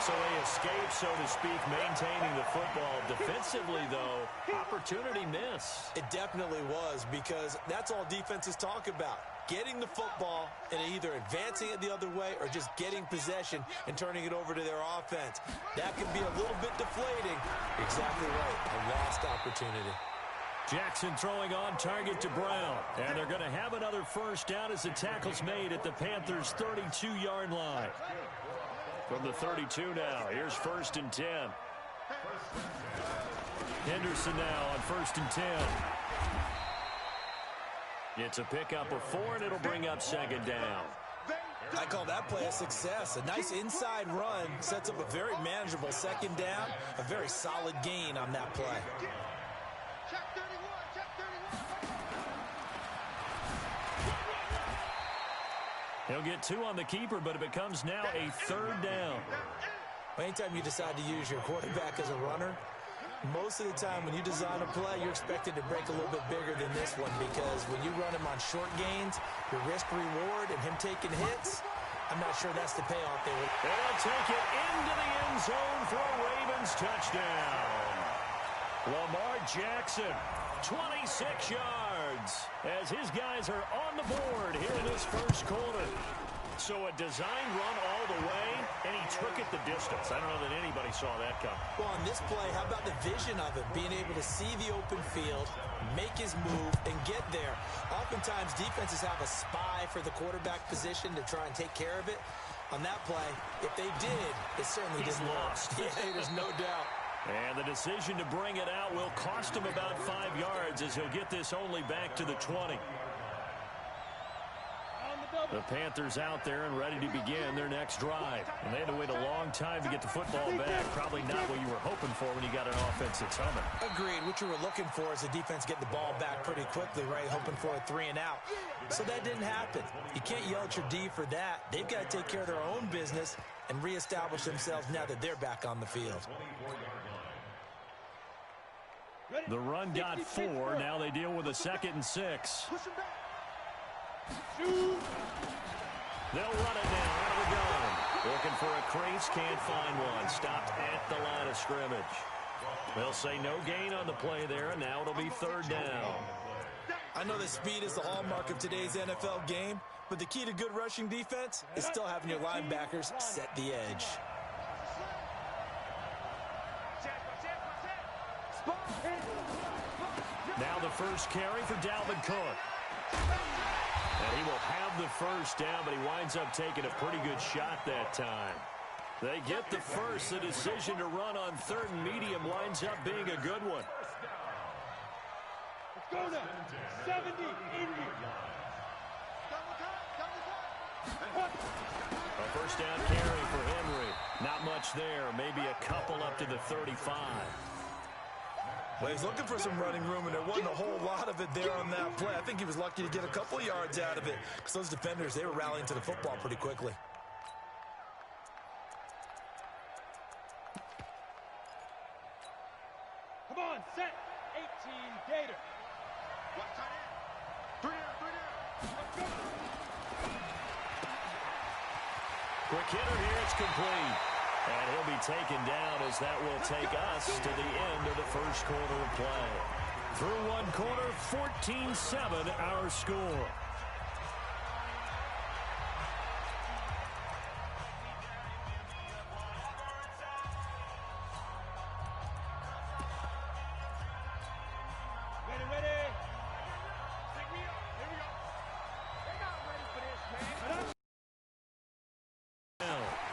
So they escape, so to speak, maintaining the football. Defensively, though, opportunity miss. It definitely was, because that's all defenses talk about. Getting the football and either advancing it the other way or just getting possession and turning it over to their offense. That can be a little bit deflating. Exactly right. A lost opportunity. Jackson throwing on target to Brown. And they're going to have another first down as the tackle's made at the Panthers' 32-yard line. From the 32 now, here's 1st and 10. Henderson now on 1st and 10. It's a pickup of 4, and it'll bring up 2nd down. I call that play a success. A nice inside run sets up a very manageable 2nd down. A very solid gain on that play. Check 31. Check 31. He'll get 2 on the keeper, but it becomes now a 3rd down. Anytime you decide to use your quarterback as a runner, most of the time when you design a play, you're expected to break a little bit bigger than this one, because when you run him on short gains, your risk-reward and him taking hits, I'm not sure that's the payoff there. They'll take it into the end zone for a Ravens touchdown. Lamar Jackson, 26 yards, as his guys are on the board here in this first quarter. So a design run all the way, and he took it the distance. I don't know that anybody saw that coming. Well, on this play, how about the vision of him, being able to see the open field, make his move, and get there. Oftentimes, defenses have a spy for the quarterback position to try and take care of it. On that play, if they did, it certainly didn't lost. Yeah, there's no doubt. And the decision to bring it out will cost him about 5 yards, as he'll get this only back to the 20. The Panthers out there and ready to begin their next drive. And they had to wait a long time to get the football back. Probably not what you were hoping for when you got an offense that's humming. Agreed. What you were looking for is the defense getting the ball back pretty quickly, right? Hoping for a 3 and out. So that didn't happen. You can't yell at your D for that. They've got to take care of their own business and reestablish themselves now that they're back on the field. The run got 4. Now they deal with a 2nd and 6. They'll run it now out of the gun. Looking for a crease, can't find one. Stopped at the line of scrimmage. They'll say no gain on the play there, and now it'll be 3rd down. I know that speed is the hallmark of today's NFL game, but the key to good rushing defense is still having your linebackers set the edge. Now the first carry for Dalvin Cook. And he will have the first down, but he winds up taking a pretty good shot that time. They get the first. The decision to run on 3rd and medium winds up being a good one. Let's go now. 70, 80. A first down carry for Henry. Not much there. Maybe a couple up to the 35. Well, he's looking for some running room, and there wasn't a whole lot of it there on that play. I think he was lucky to get a couple of yards out of it, because those defenders, they were rallying to the football pretty quickly. Come on, set. 18, Gator. What's on in? 3 down. Quick hitter here, it's complete. And he'll be taken down, as that will take us to the end of the first quarter of play. Through one quarter, 14-7 our score. Ready. Here we go. They're not ready for this, man.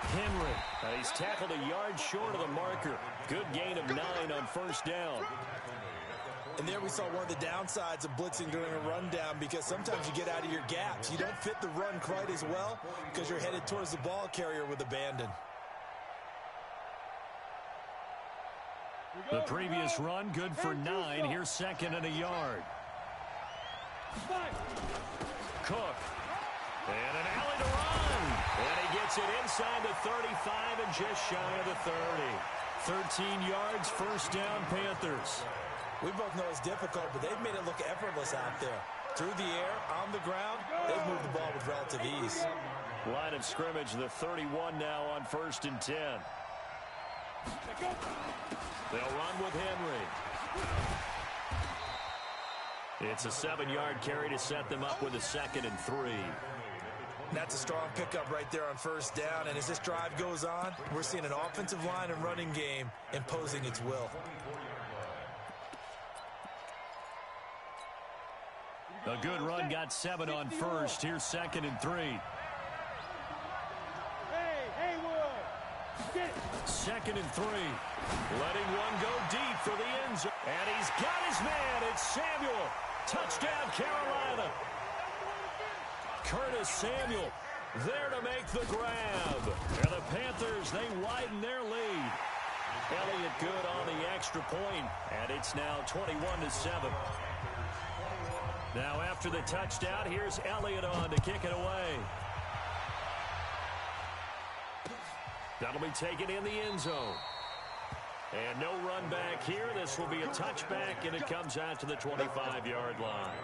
Henry, he's tackled a yard short of the marker. Good gain of 9 on first down. And there we saw one of the downsides of blitzing during a rundown, because sometimes you get out of your gaps. You don't fit the run quite as well because you're headed towards the ball carrier with abandon. The previous run, good for 9. Here's second and a yard. Cook. And an alley to run. And he gets it inside the 35 and just shy of the 30. 13 yards, first down, Panthers. We both know it's difficult, but they've made it look effortless out there. Through the air, on the ground, they've moved the ball with relative ease. Line of scrimmage, the 31 now on 1st and 10. They'll run with Henry. It's a 7-yard carry to set them up with a 2nd and 3. That's a strong pickup right there on first down, and as this drive goes on, we're seeing an offensive line and running game imposing its will. A good run, got 7 on first. Here's 2nd and 3. 2nd and 3. Letting one go deep for the end zone. And he's got his man. It's Samuel. Touchdown, Carolina. Curtis Samuel there to make the grab. And the Panthers, they widen their lead. Elliott good on the extra point, and it's now 21-7. Now after the touchdown, here's Elliott on to kick it away. That'll be taken in the end zone. And no run back here. This will be a touchback, and it comes out to the 25-yard line.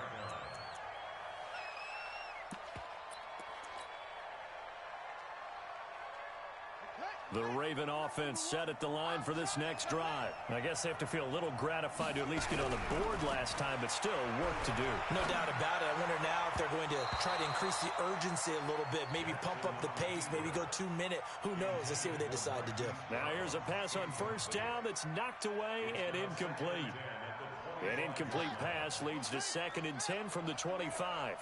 The Raven offense set at the line for this next drive. I guess they have to feel a little gratified to at least get on the board last time, but still work to do. No doubt about it. I wonder now if they're going to try to increase the urgency a little bit, maybe pump up the pace, maybe go 2-minute. Who knows? Let's see what they decide to do. Now here's a pass on first down that's knocked away and incomplete. An incomplete pass leads to 2nd and 10 from the 25.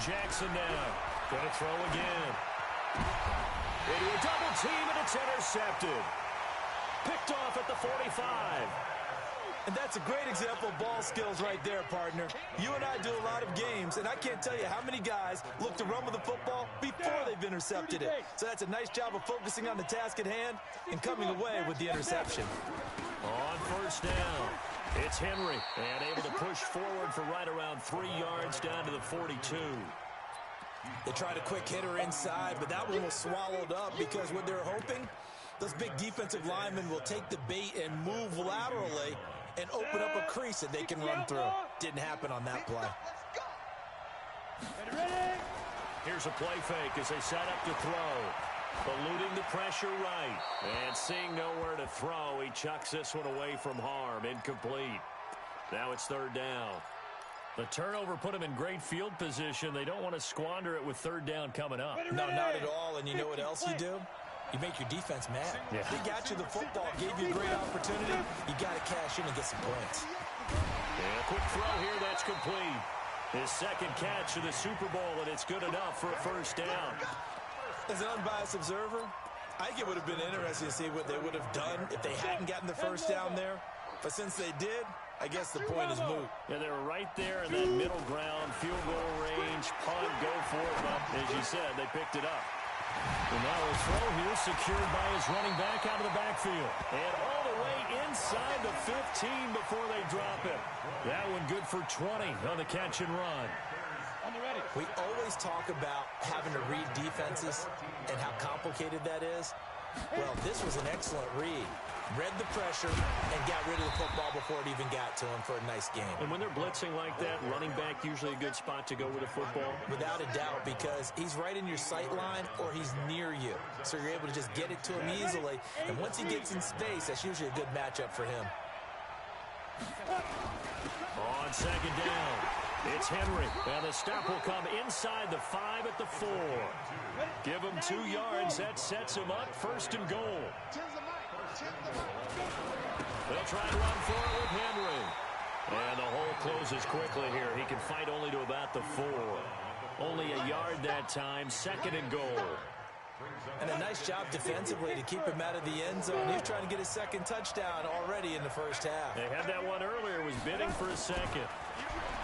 Jackson now. Going to throw again. Into a double team, and it's intercepted. Picked off at the 45. And that's a great example of ball skills right there, partner. You and I do a lot of games, and I can't tell you how many guys look to run with the football before they've intercepted it. So that's a nice job of focusing on the task at hand and coming away with the interception. On first down, it's Henry, and able to push forward for right around 3 yards down to the 42. They tried a quick hitter inside, but that one was swallowed up because what they're hoping, those big defensive linemen will take the bait and move laterally and open up a crease that they can run through. Didn't happen on that play. Here's a play fake as they set up to throw. Eluding the pressure right. And seeing nowhere to throw, he chucks this one away from harm. Incomplete. Now it's 3rd down. The turnover put them in great field position. They don't want to squander it with 3rd down coming up. No, not at all. And you know what else you do? You make your defense mad. Yeah. They got you the football, gave you a great opportunity. You got to cash in and get some points. And a quick throw here, that's complete. His 2nd catch of the Super Bowl, and it's good enough for a 1st down. As an unbiased observer, I think it would have been interesting to see what they would have done if they hadn't gotten the 1st down there. But since they did, I guess the point is moot. Yeah, they were right there in that middle ground, field goal range, punt, go for it. But as you said, they picked it up. And now a throw here secured by his running back out of the backfield. And all the way inside the 15 before they drop it. That one good for 20 on the catch and run. We always talk about having to read defenses and how complicated that is. Well, this was an excellent read. Read the pressure and got rid of the football before it even got to him for a nice game. And when they're blitzing like that, running back usually a good spot to go with a football? Without a doubt, because he's right in your sight line or he's near you. So you're able to just get it to him easily. And once he gets in space, that's usually a good matchup for him. On 2nd down, it's Henry. And the stop will come inside the 5 at the 4. Give him 2 yards. That sets him up 1st and goal. They'll try to run for it with Henry. And the hole closes quickly here. He can fight only to about the 4. Only a yard that time. 2nd and goal. And a nice job defensively to keep him out of the end zone. He was trying to get his 2nd touchdown already in the 1st half. They had that one earlier. Was bidding for a 2nd.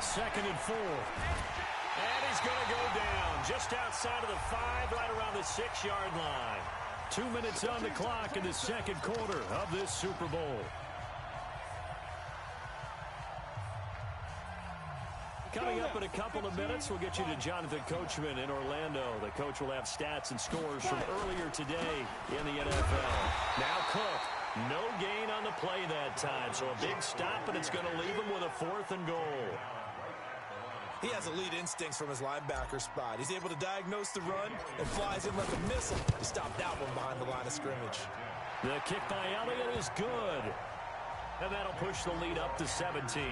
2nd and 4. And he's going to go down just outside of the 5, right around the 6-yard line. 2 minutes on the clock in the second quarter of this Super Bowl. Coming up in a couple of minutes, we'll get you to Jonathan Coachman in Orlando. The coach will have stats and scores from earlier today in the NFL. Now Cook, no gain on the play that time, so a big stop, and it's going to leave him with a 4th and goal. He has elite instincts from his linebacker spot. He's able to diagnose the run and flies in like a missile to stop that one behind the line of scrimmage. The kick by Elliott is good, and that'll push the lead up to 17.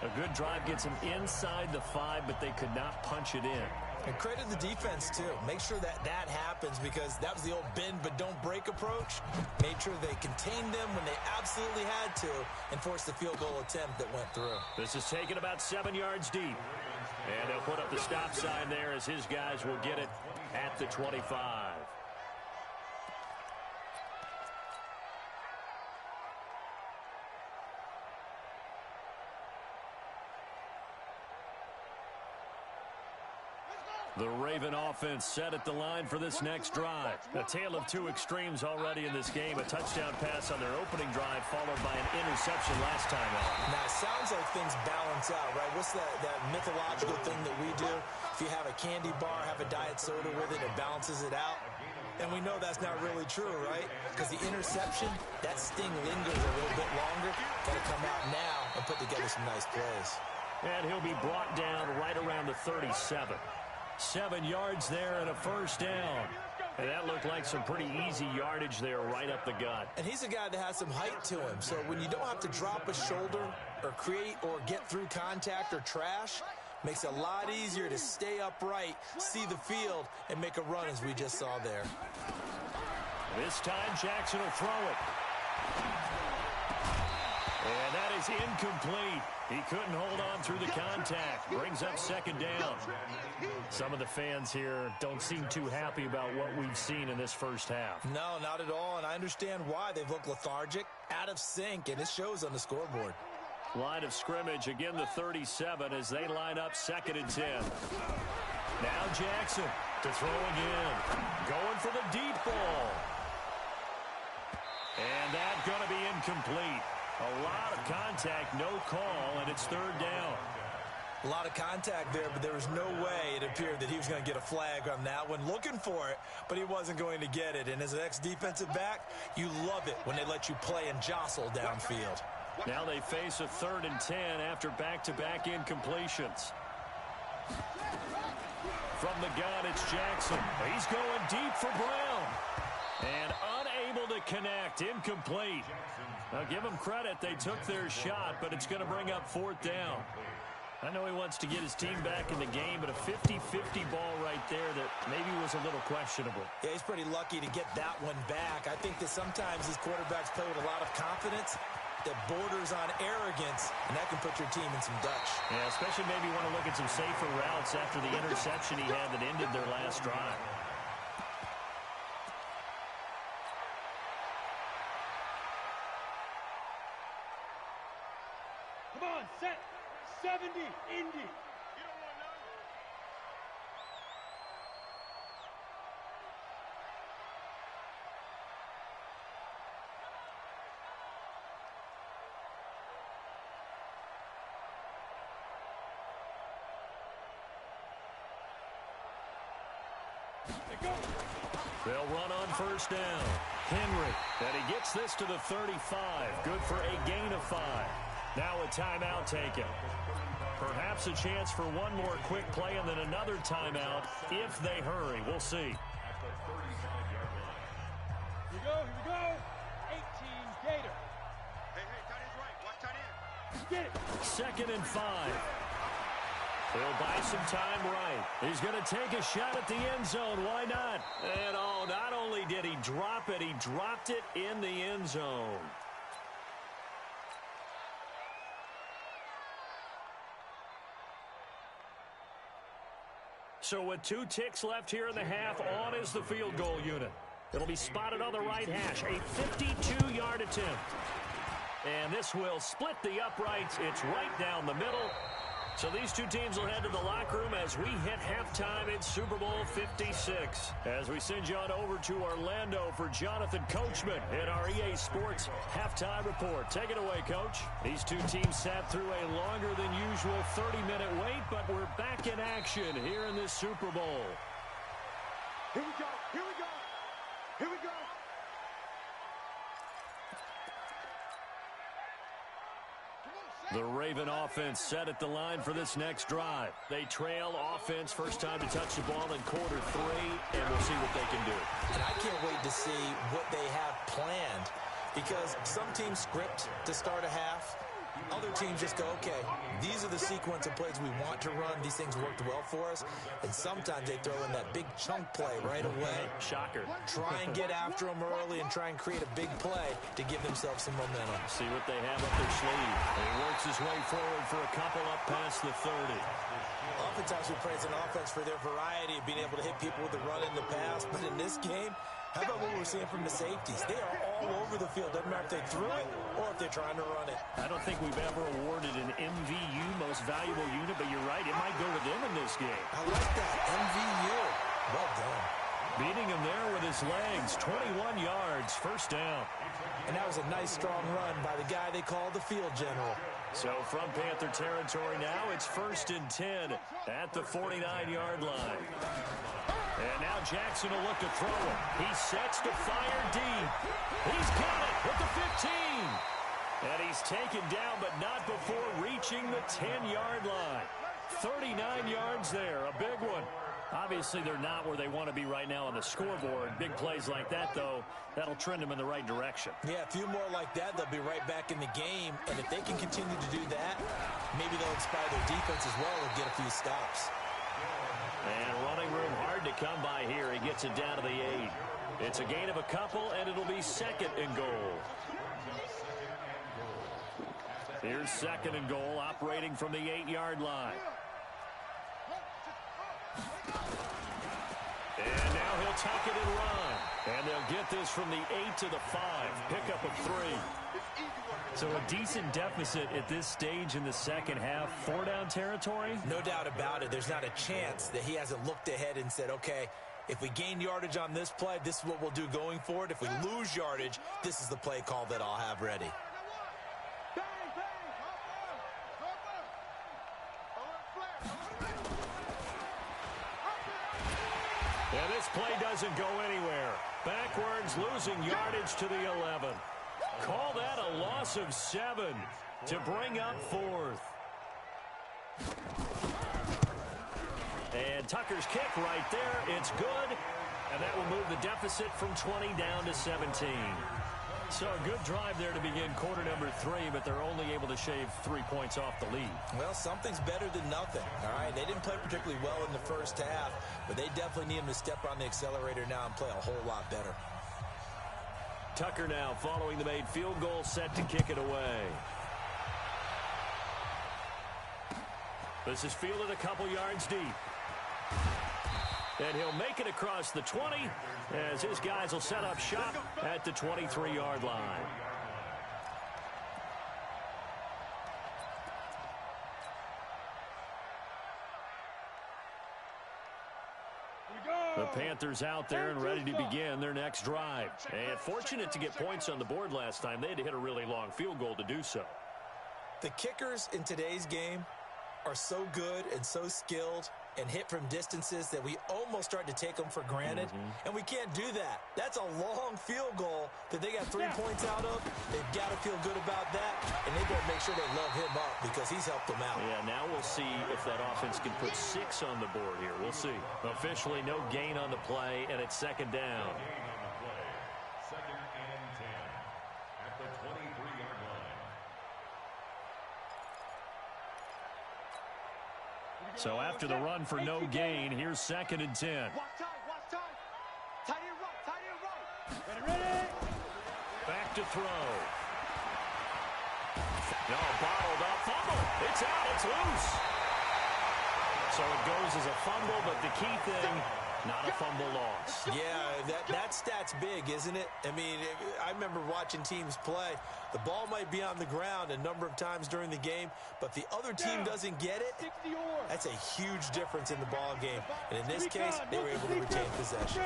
A good drive gets them inside the 5, but they could not punch it in. And credit the defense, too. Make sure that happens because that was the old bend but don't break approach. Made sure they contained them when they absolutely had to and forced the field goal attempt that went through. This is taken about 7 yards deep. And they'll put up the stop sign there as his guys will get it at the 25. The Raven offense set at the line for this next drive. A tale of two extremes already in this game. A touchdown pass on their opening drive followed by an interception last time out. Now, it sounds like things balance out, right? What's that mythological thing that we do? If you have a candy bar, have a diet soda with it, it balances it out. And we know that's not really true, right? Because the interception, that sting lingers a little bit longer. Got to come out now and put together some nice plays. And he'll be brought down right around the 37. 7 yards there and a first down. And that looked like some pretty easy yardage there right up the gut. And he's a guy that has some height to him. So when you don't have to drop a shoulder or create or get through contact or trash, makes it a lot easier to stay upright, see the field, and make a run as we just saw there. This time Jackson will throw it. And that is incomplete. He couldn't hold on through the contact. Brings up second down. Some of the fans here don't seem too happy about what we've seen in this first half. No, not at all, and I understand why. They've looked lethargic, out of sync, and it shows on the scoreboard. Line of scrimmage, again the 37 as they line up 2nd and 10. Now Jackson to throw again. Going for the deep ball. And that's going to be incomplete. A lot of contact, no call, and it's 3rd down. A lot of contact there, but there was no way it appeared that he was going to get a flag on that one. Looking for it, but he wasn't going to get it. And as an ex-defensive back, you love it when they let you play and jostle downfield. Now they face a 3rd and 10 after back-to-back incompletions. From the gun, it's Jackson. He's going deep for Brown. And unable to connect, incomplete. Now give them credit, they took their shot, but it's going to bring up 4th down. I know he wants to get his team back in the game, but a 50-50 ball right there that maybe was a little questionable. Yeah, he's pretty lucky to get that one back. I think that sometimes these quarterbacks play with a lot of confidence that borders on arrogance, and that can put your team in some Dutch. Yeah, especially maybe want to look at some safer routes after the interception he had that ended their last drive. Come on, set. 70, Indy. They'll run on 1st down. Henry, and he gets this to the 35. Good for a gain of 5. Now a timeout taken. Perhaps a chance for one more quick play and then another timeout if they hurry. We'll see. Here we go, 18 Gator. Hey, tight end's right. Watch tight end. Get it. 2nd and 5. He'll buy some time right. He's going to take a shot at the end zone. Why not? And not only did he drop it, he dropped it in the end zone. So with 2 ticks left here in the half, on is the field goal unit. It'll be spotted on the right hash. A 52-yard attempt. And this will split the uprights. It's right down the middle. So these two teams will head to the locker room as we hit halftime in Super Bowl 56. As we send you on over to Orlando for Jonathan Coachman in our EA Sports halftime report. Take it away, Coach. These two teams sat through a longer than usual 30-minute wait, but we're back in action here in this Super Bowl. Here we go. Here we go. Here we go. The Raven offense set at the line for this next drive. They trail offense, first time to touch the ball in quarter 3, and we'll see what they can do. And I can't wait to see what they have planned, because some teams script to start a half. Other teams just go, okay, these are the sequence of plays we want to run. These things worked well for us. And sometimes they throw in that big chunk play right away. Shocker. Try and get after them early and try and create a big play to give themselves some momentum. See what they have up their sleeve. He works his way forward for a couple up past the 30. Oftentimes we praise an offense for their variety of being able to hit people with the run in the pass. But in this game, how about what we're seeing from the safeties? They are all over the field. Doesn't matter if they threw it or if they're trying to run it. I don't think we've ever awarded an MVU, most valuable unit, but you're right, it might go to them in this game. I like that. MVU. Well done. Beating him there with his legs, 21 yards, first down. And that was a nice, strong run by the guy they call the field general. So from Panther territory now, it's 1st and 10 at the 49-yard line. And now Jackson will look to throw it. He sets to fire deep. He's got it at the 15. And he's taken down, but not before reaching the 10-yard line. 39 yards there, a big one. Obviously, they're not where they want to be right now on the scoreboard. Big plays like that, though, that'll trend them in the right direction. Yeah, a few more like that, they'll be right back in the game. And if they can continue to do that, maybe they'll inspire their defense as well and get a few stops. And running room hard to come by here. He gets it down to the 8. It's a gain of a couple, and it'll be 2nd and goal. Here's 2nd and goal, operating from the 8-yard line. And now he'll tuck it and run. And they'll get this from the 8 to the 5. Pickup of 3. So a decent deficit at this stage in the second half. 4-down territory? No doubt about it. There's not a chance that he hasn't looked ahead and said, okay, if we gain yardage on this play, this is what we'll do going forward. If we lose yardage, this is the play call that I'll have ready. And this play doesn't go anywhere. Backwards, losing yardage to the 11. Call that a loss of 7 to bring up 4th. And Tucker's kick right there. It's good. And that will move the deficit from 20 down to 17. So a good drive there to begin quarter number 3, but they're only able to shave 3 points off the lead. Well, something's better than nothing, all right? They didn't play particularly well in the first half, but they definitely need him to step on the accelerator now and play a whole lot better. Tucker now following the made field goal, set to kick it away. This is fielded a couple yards deep. And he'll make it across the 20 as his guys will set up shop at the 23-yard line. The Panthers out there and ready to begin their next drive. And fortunate to get points on the board last time. They had to hit a really long field goal to do so. The kickers in today's game are so good and so skilled and hit from distances that we almost start to take them for granted. And we can't do that. That's a long field goal that they got 3 points out of. They've got to feel good about that, and they better make sure they love him up because he's helped them out. Yeah, now we'll see if that offense can put 6 on the board here. We'll see. Officially no gain on the play, and it's 2nd down. So after the run for no gain, here's 2nd and 10. Watch time. Tight end right. Ready. Back to throw. No, bottled up. Fumble. It's out. It's loose. So it goes as a fumble, but the key thing, Not a fumble loss. Yeah, that stat's big, isn't it? I mean, I remember watching teams play. The ball might be on the ground a number of times during the game, but the other team doesn't get it. That's a huge difference in the ball game. And in this case, they were able to retain possession.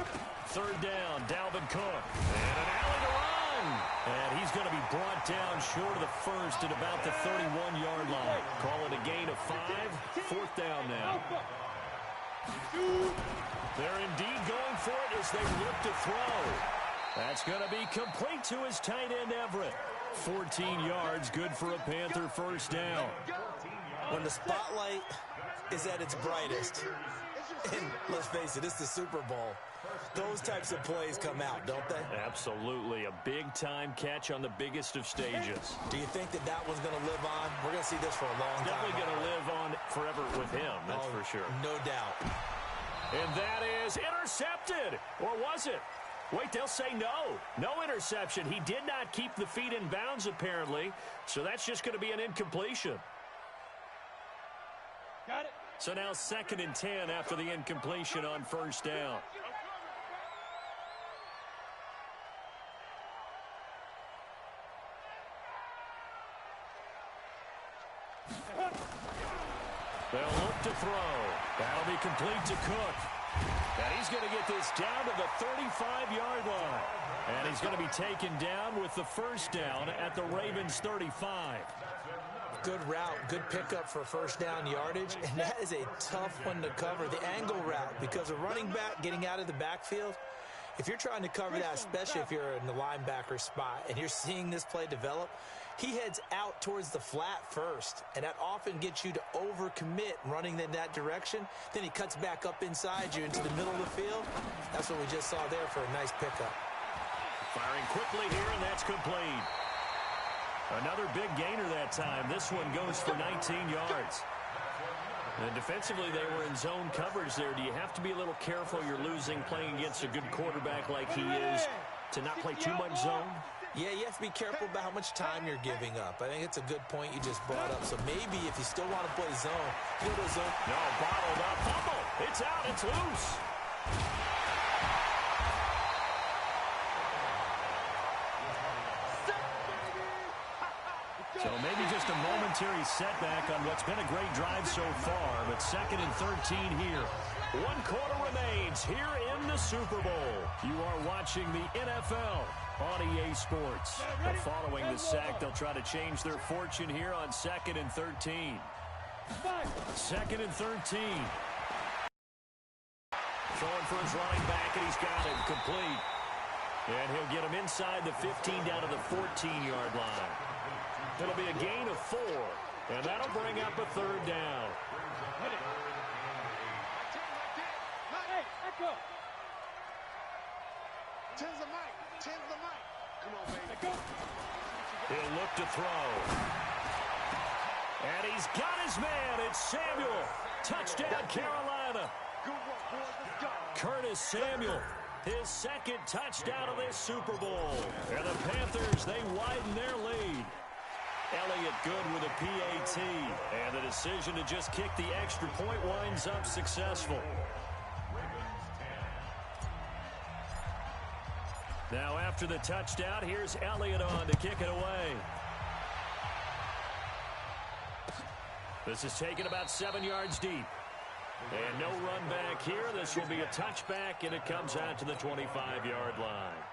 Third down, Dalvin Cook. And an alley to run. And he's going to be brought down short of the first at about the 31-yard line. Call it a gain of 5. Fourth down now. They're indeed going for it as they look to throw. That's going to be complete to his tight end, Everett. 14 yards, good for a Panther first down. When the spotlight is at its brightest, and let's face it, it's the Super Bowl, those types of plays come out, don't they? Absolutely. A big-time catch on the biggest of stages. Do you think that one's going to live on? We're going to see this for a long time. Definitely going to live on forever with him, that's for sure. No doubt. And that is intercepted. Or was it? Wait, they'll say no. No interception. He did not keep the feet in bounds, apparently. So that's just going to be an incompletion. Got it. So now 2nd and 10 after the incompletion on first down. They'll look to throw. That'll be complete to Cook. And he's going to get this down to the 35-yard line. And he's going to be taken down with the first down at the Ravens' 35. Good route, good pickup for first down yardage, and that is a tough one to cover, the angle route, because a running back getting out of the backfield, if you're trying to cover that, especially if you're in the linebacker spot and you're seeing this play develop, he heads out towards the flat first, and that often gets you to overcommit running in that direction. Then he cuts back up inside you into the middle of the field. That's what we just saw there for a nice pickup. Firing quickly here, and that's complete. Another big gainer that time. This one goes for 19 yards. And defensively, they were in zone coverage there. Do you have to be a little careful you're losing playing against a good quarterback like he is to not play too much zone? Yeah, you have to be careful about how much time you're giving up. I think it's a good point you just brought up. So maybe if you still want to play zone, you go to zone. No, bottled up. Fumble. It's out. It's loose. So maybe just a momentary setback on what's been a great drive so far, but 2nd and 13 here. 1 quarter remains here in the Super Bowl. You are watching the NFL on EA Sports. But following the sack, they'll try to change their fortune here on 2nd and 13. 2nd and 13. Throwing for his running back, and he's got it complete. And he'll get him inside the 15 down to the 14-yard line. It'll be a gain of 4, and that'll bring up a 3rd down. Hey, let go. Tens the mic. Come on, baby. Let go. He'll look to throw. And he's got his man. It's Samuel. Touchdown, Carolina. Good work, boys. Let's go. Curtis Samuel, his 2nd touchdown of this Super Bowl. And the Panthers, they widen their lead. Elliott good with a PAT. And the decision to just kick the extra point winds up successful. Now after the touchdown, here's Elliott on to kick it away. This is taken about 7 yards deep. And no run back here. This will be a touchback, and it comes out to the 25-yard line.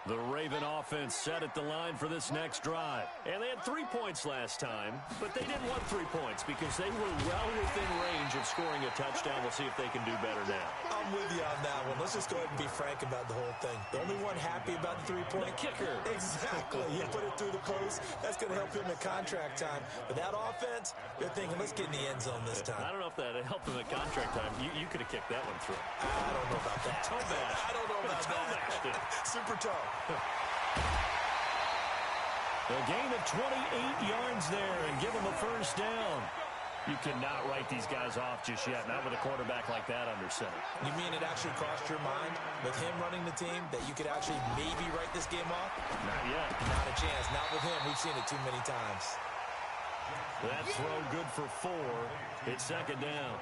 The Raven offense set at the line for this next drive. And they had 3 points last time, but they didn't want 3 points because they were well within range of scoring a touchdown. We'll see if they can do better now. I'm with you on that one. Let's just go ahead and be frank about the whole thing. The only one happy about the 3-point kicker. Exactly. You put it through the post. That's going to help him in contract time. But that offense, they're thinking, let's get in the end zone this time. I don't know if that helped him at contract time. You could have kicked that one through. I don't know about that. Toe bash. I don't know about that. Super toe. A gain of 28 yards there and give him a first down. You cannot write these guys off just yet, not with a quarterback like that under center. You mean it actually crossed your mind with him running the team that you could actually maybe write this game off? Not yet. Not a chance. Not with him. We've seen it too many times. That throw good for 4. It's 2nd down.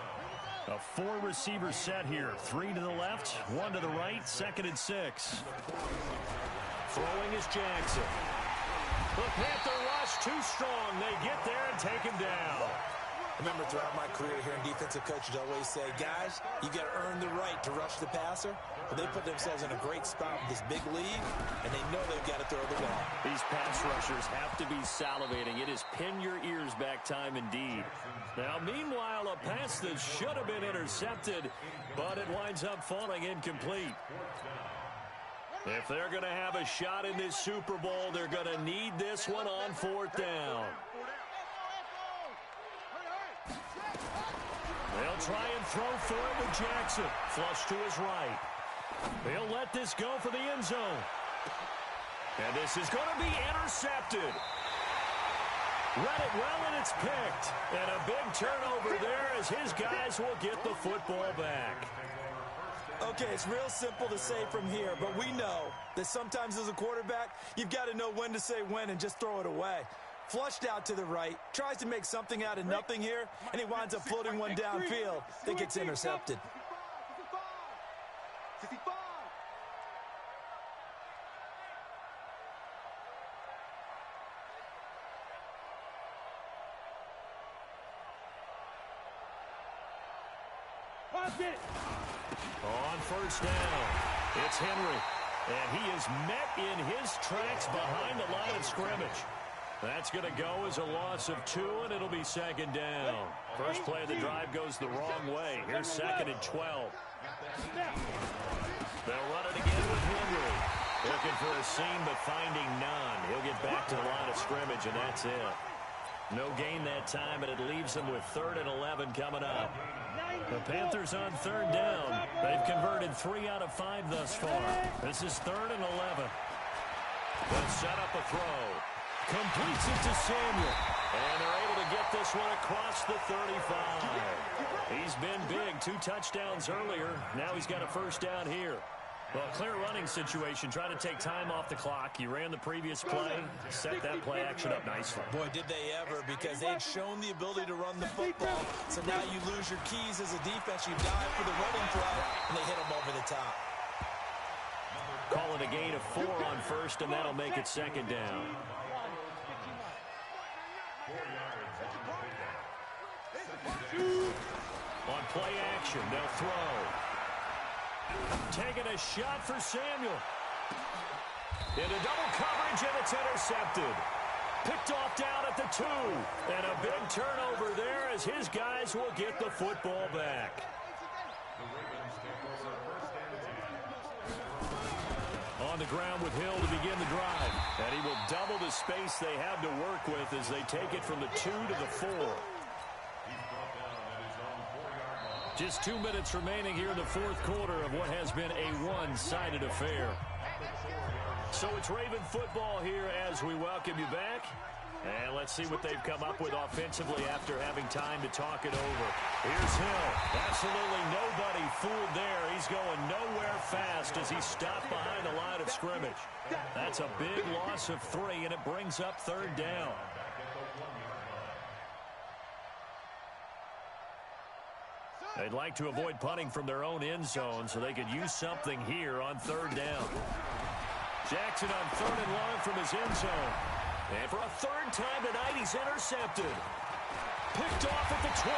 A four-receiver set here. 3 to the left, 1 to the right, 2nd and 6. Throwing is Jackson. The Panther rush too strong. They get there and take him down. I remember throughout my career hearing defensive coaches always say, guys, you got to earn the right to rush the passer. But they put themselves in a great spot with this big lead, and they know they've got to throw the ball. These pass rushers have to be salivating. It is pin your ears back time indeed. Now, meanwhile, a pass that should have been intercepted, but it winds up falling incomplete. If they're going to have a shot in this Super Bowl, they're going to need this one on 4th down. They'll try and throw for it with Jackson. Flush to his right. They'll let this go for the end zone. And this is going to be intercepted. Read it well, and it's picked. And a big turnover there as his guys will get the football back. Okay, it's real simple to say from here, but we know that sometimes as a quarterback, you've got to know when to say when and just throw it away. Flushed out to the right, tries to make something out of nothing here, and he winds up floating one downfield that gets intercepted. On 1st down, it's Henry. And he is met in his tracks behind the line of scrimmage. That's going to go as a loss of 2, and it'll be 2nd down. First play of the drive goes the wrong way. Here's 2nd and 12. They'll run it again with Henry. Looking for a seam, but finding none. He'll get back to the line of scrimmage, and that's it. No gain that time, and it leaves them with 3rd and 11 coming up. The Panthers on 3rd down. They've converted 3 out of 5 thus far. This is 3rd and 11. They'll set up a throw. Completes it to Samuel. And they're able to get this one across the 35. He's been big. 2 touchdowns earlier. Now he's got a 1st down here. Well, clear running situation, trying to take time off the clock. He ran the previous play, set that play action up nicely. Boy, did they ever, because they'd shown the ability to run the football. So now you lose your keys as a defense. You dive for the running play, and they hit them over the top. Call it a gain of 4 on 1st, and that'll make it 2nd down. On play action, they'll throw. Taking a shot for Samuel. Into double coverage, and it's intercepted. Picked off down at the 2. And a big turnover there as his guys will get the football back. On the ground with Hill to begin the drive. And he will double the space they have to work with as they take it from the 2 to the 4. Just 2 minutes remaining here in the 4th quarter of what has been a one-sided affair. So it's Raven football here as we welcome you back. And let's see what they've come up with offensively after having time to talk it over. Here's Hill. Absolutely nobody fooled there. He's going nowhere fast as he's stopped behind the line of scrimmage. That's a big loss of 3, and it brings up 3rd down. They'd like to avoid punting from their own end zone so they could use something here on 3rd down. Jackson on 3rd and long from his end zone. And for a 3rd time tonight, he's intercepted. Picked off at the 21.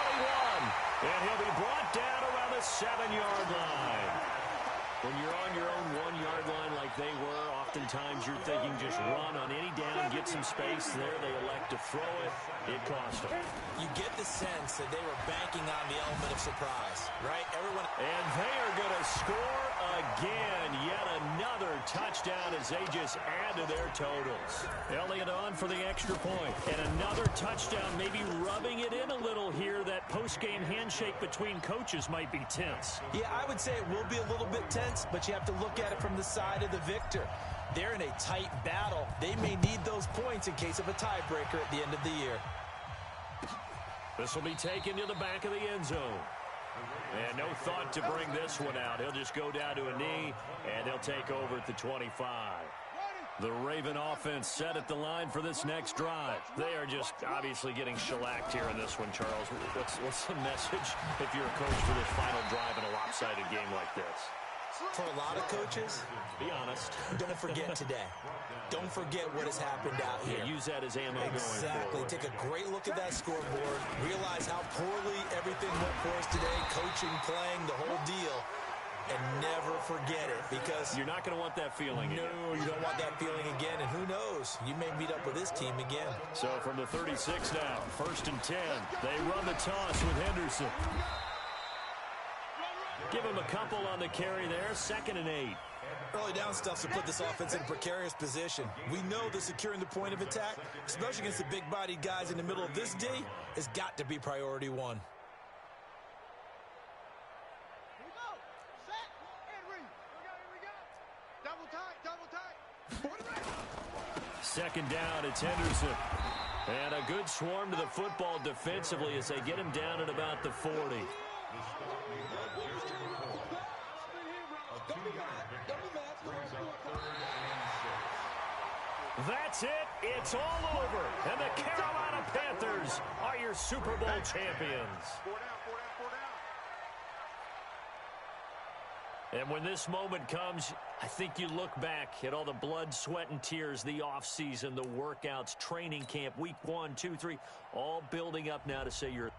And he'll be brought down around the 7-yard line. When you're on your own 1-yard line like they were, oftentimes you're thinking just run on any down, get some space there. They elect to throw it. It cost them. You get the sense that they were banking on the element of surprise, right? Everyone. And they are going to score again. Yet another touchdown as they just add to their totals. Elliott on for the extra point. And another touchdown, maybe rubbing it in a little here. That post-game handshake between coaches might be tense. Yeah, I would say it will be a little bit tense, but you have to look at it from the side of the victor. They're in a tight battle. They may need those points in case of a tiebreaker at the end of the year. This will be taken to the back of the end zone. And no thought to bring this one out. He'll just go down to a knee, and they'll take over at the 25. The Raven offense set at the line for this next drive. They are just obviously getting shellacked here in this one, Charles. What's the message if you're a coach for this final drive in a lopsided game like this? For a lot of coaches, Be honest. don't forget today. Don't forget what has happened out here. Yeah, use that as ammo going Exactly. forward. Take a great look at that scoreboard. Realize how poorly everything went for us today. Coaching, playing, the whole deal. And never forget it, because You're not going to want that feeling again. no, you don't want that feeling again. And who knows? You may meet up with this team again. So from the 36 now, 1st and 10. They run the toss with Henderson. Give him a couple on the carry there. 2nd and 8. Early down stuff to put this offense in a precarious position. We know that securing the point of attack, especially against the big-bodied guys in the middle of this D, has got to be priority one. Here we go. Set and read. Here we go. Double tight, double tight. 2nd down, it's Henderson. And a good swarm to the football defensively as they get him down at about the 40. That's it. It's all over. And the Carolina Panthers are your Super Bowl champions. 4 down, 4 down, 4 down. And when this moment comes, I think you look back at all the blood, sweat, and tears, the offseason, the workouts, training camp, week 1, 2, 3, all building up now to say you're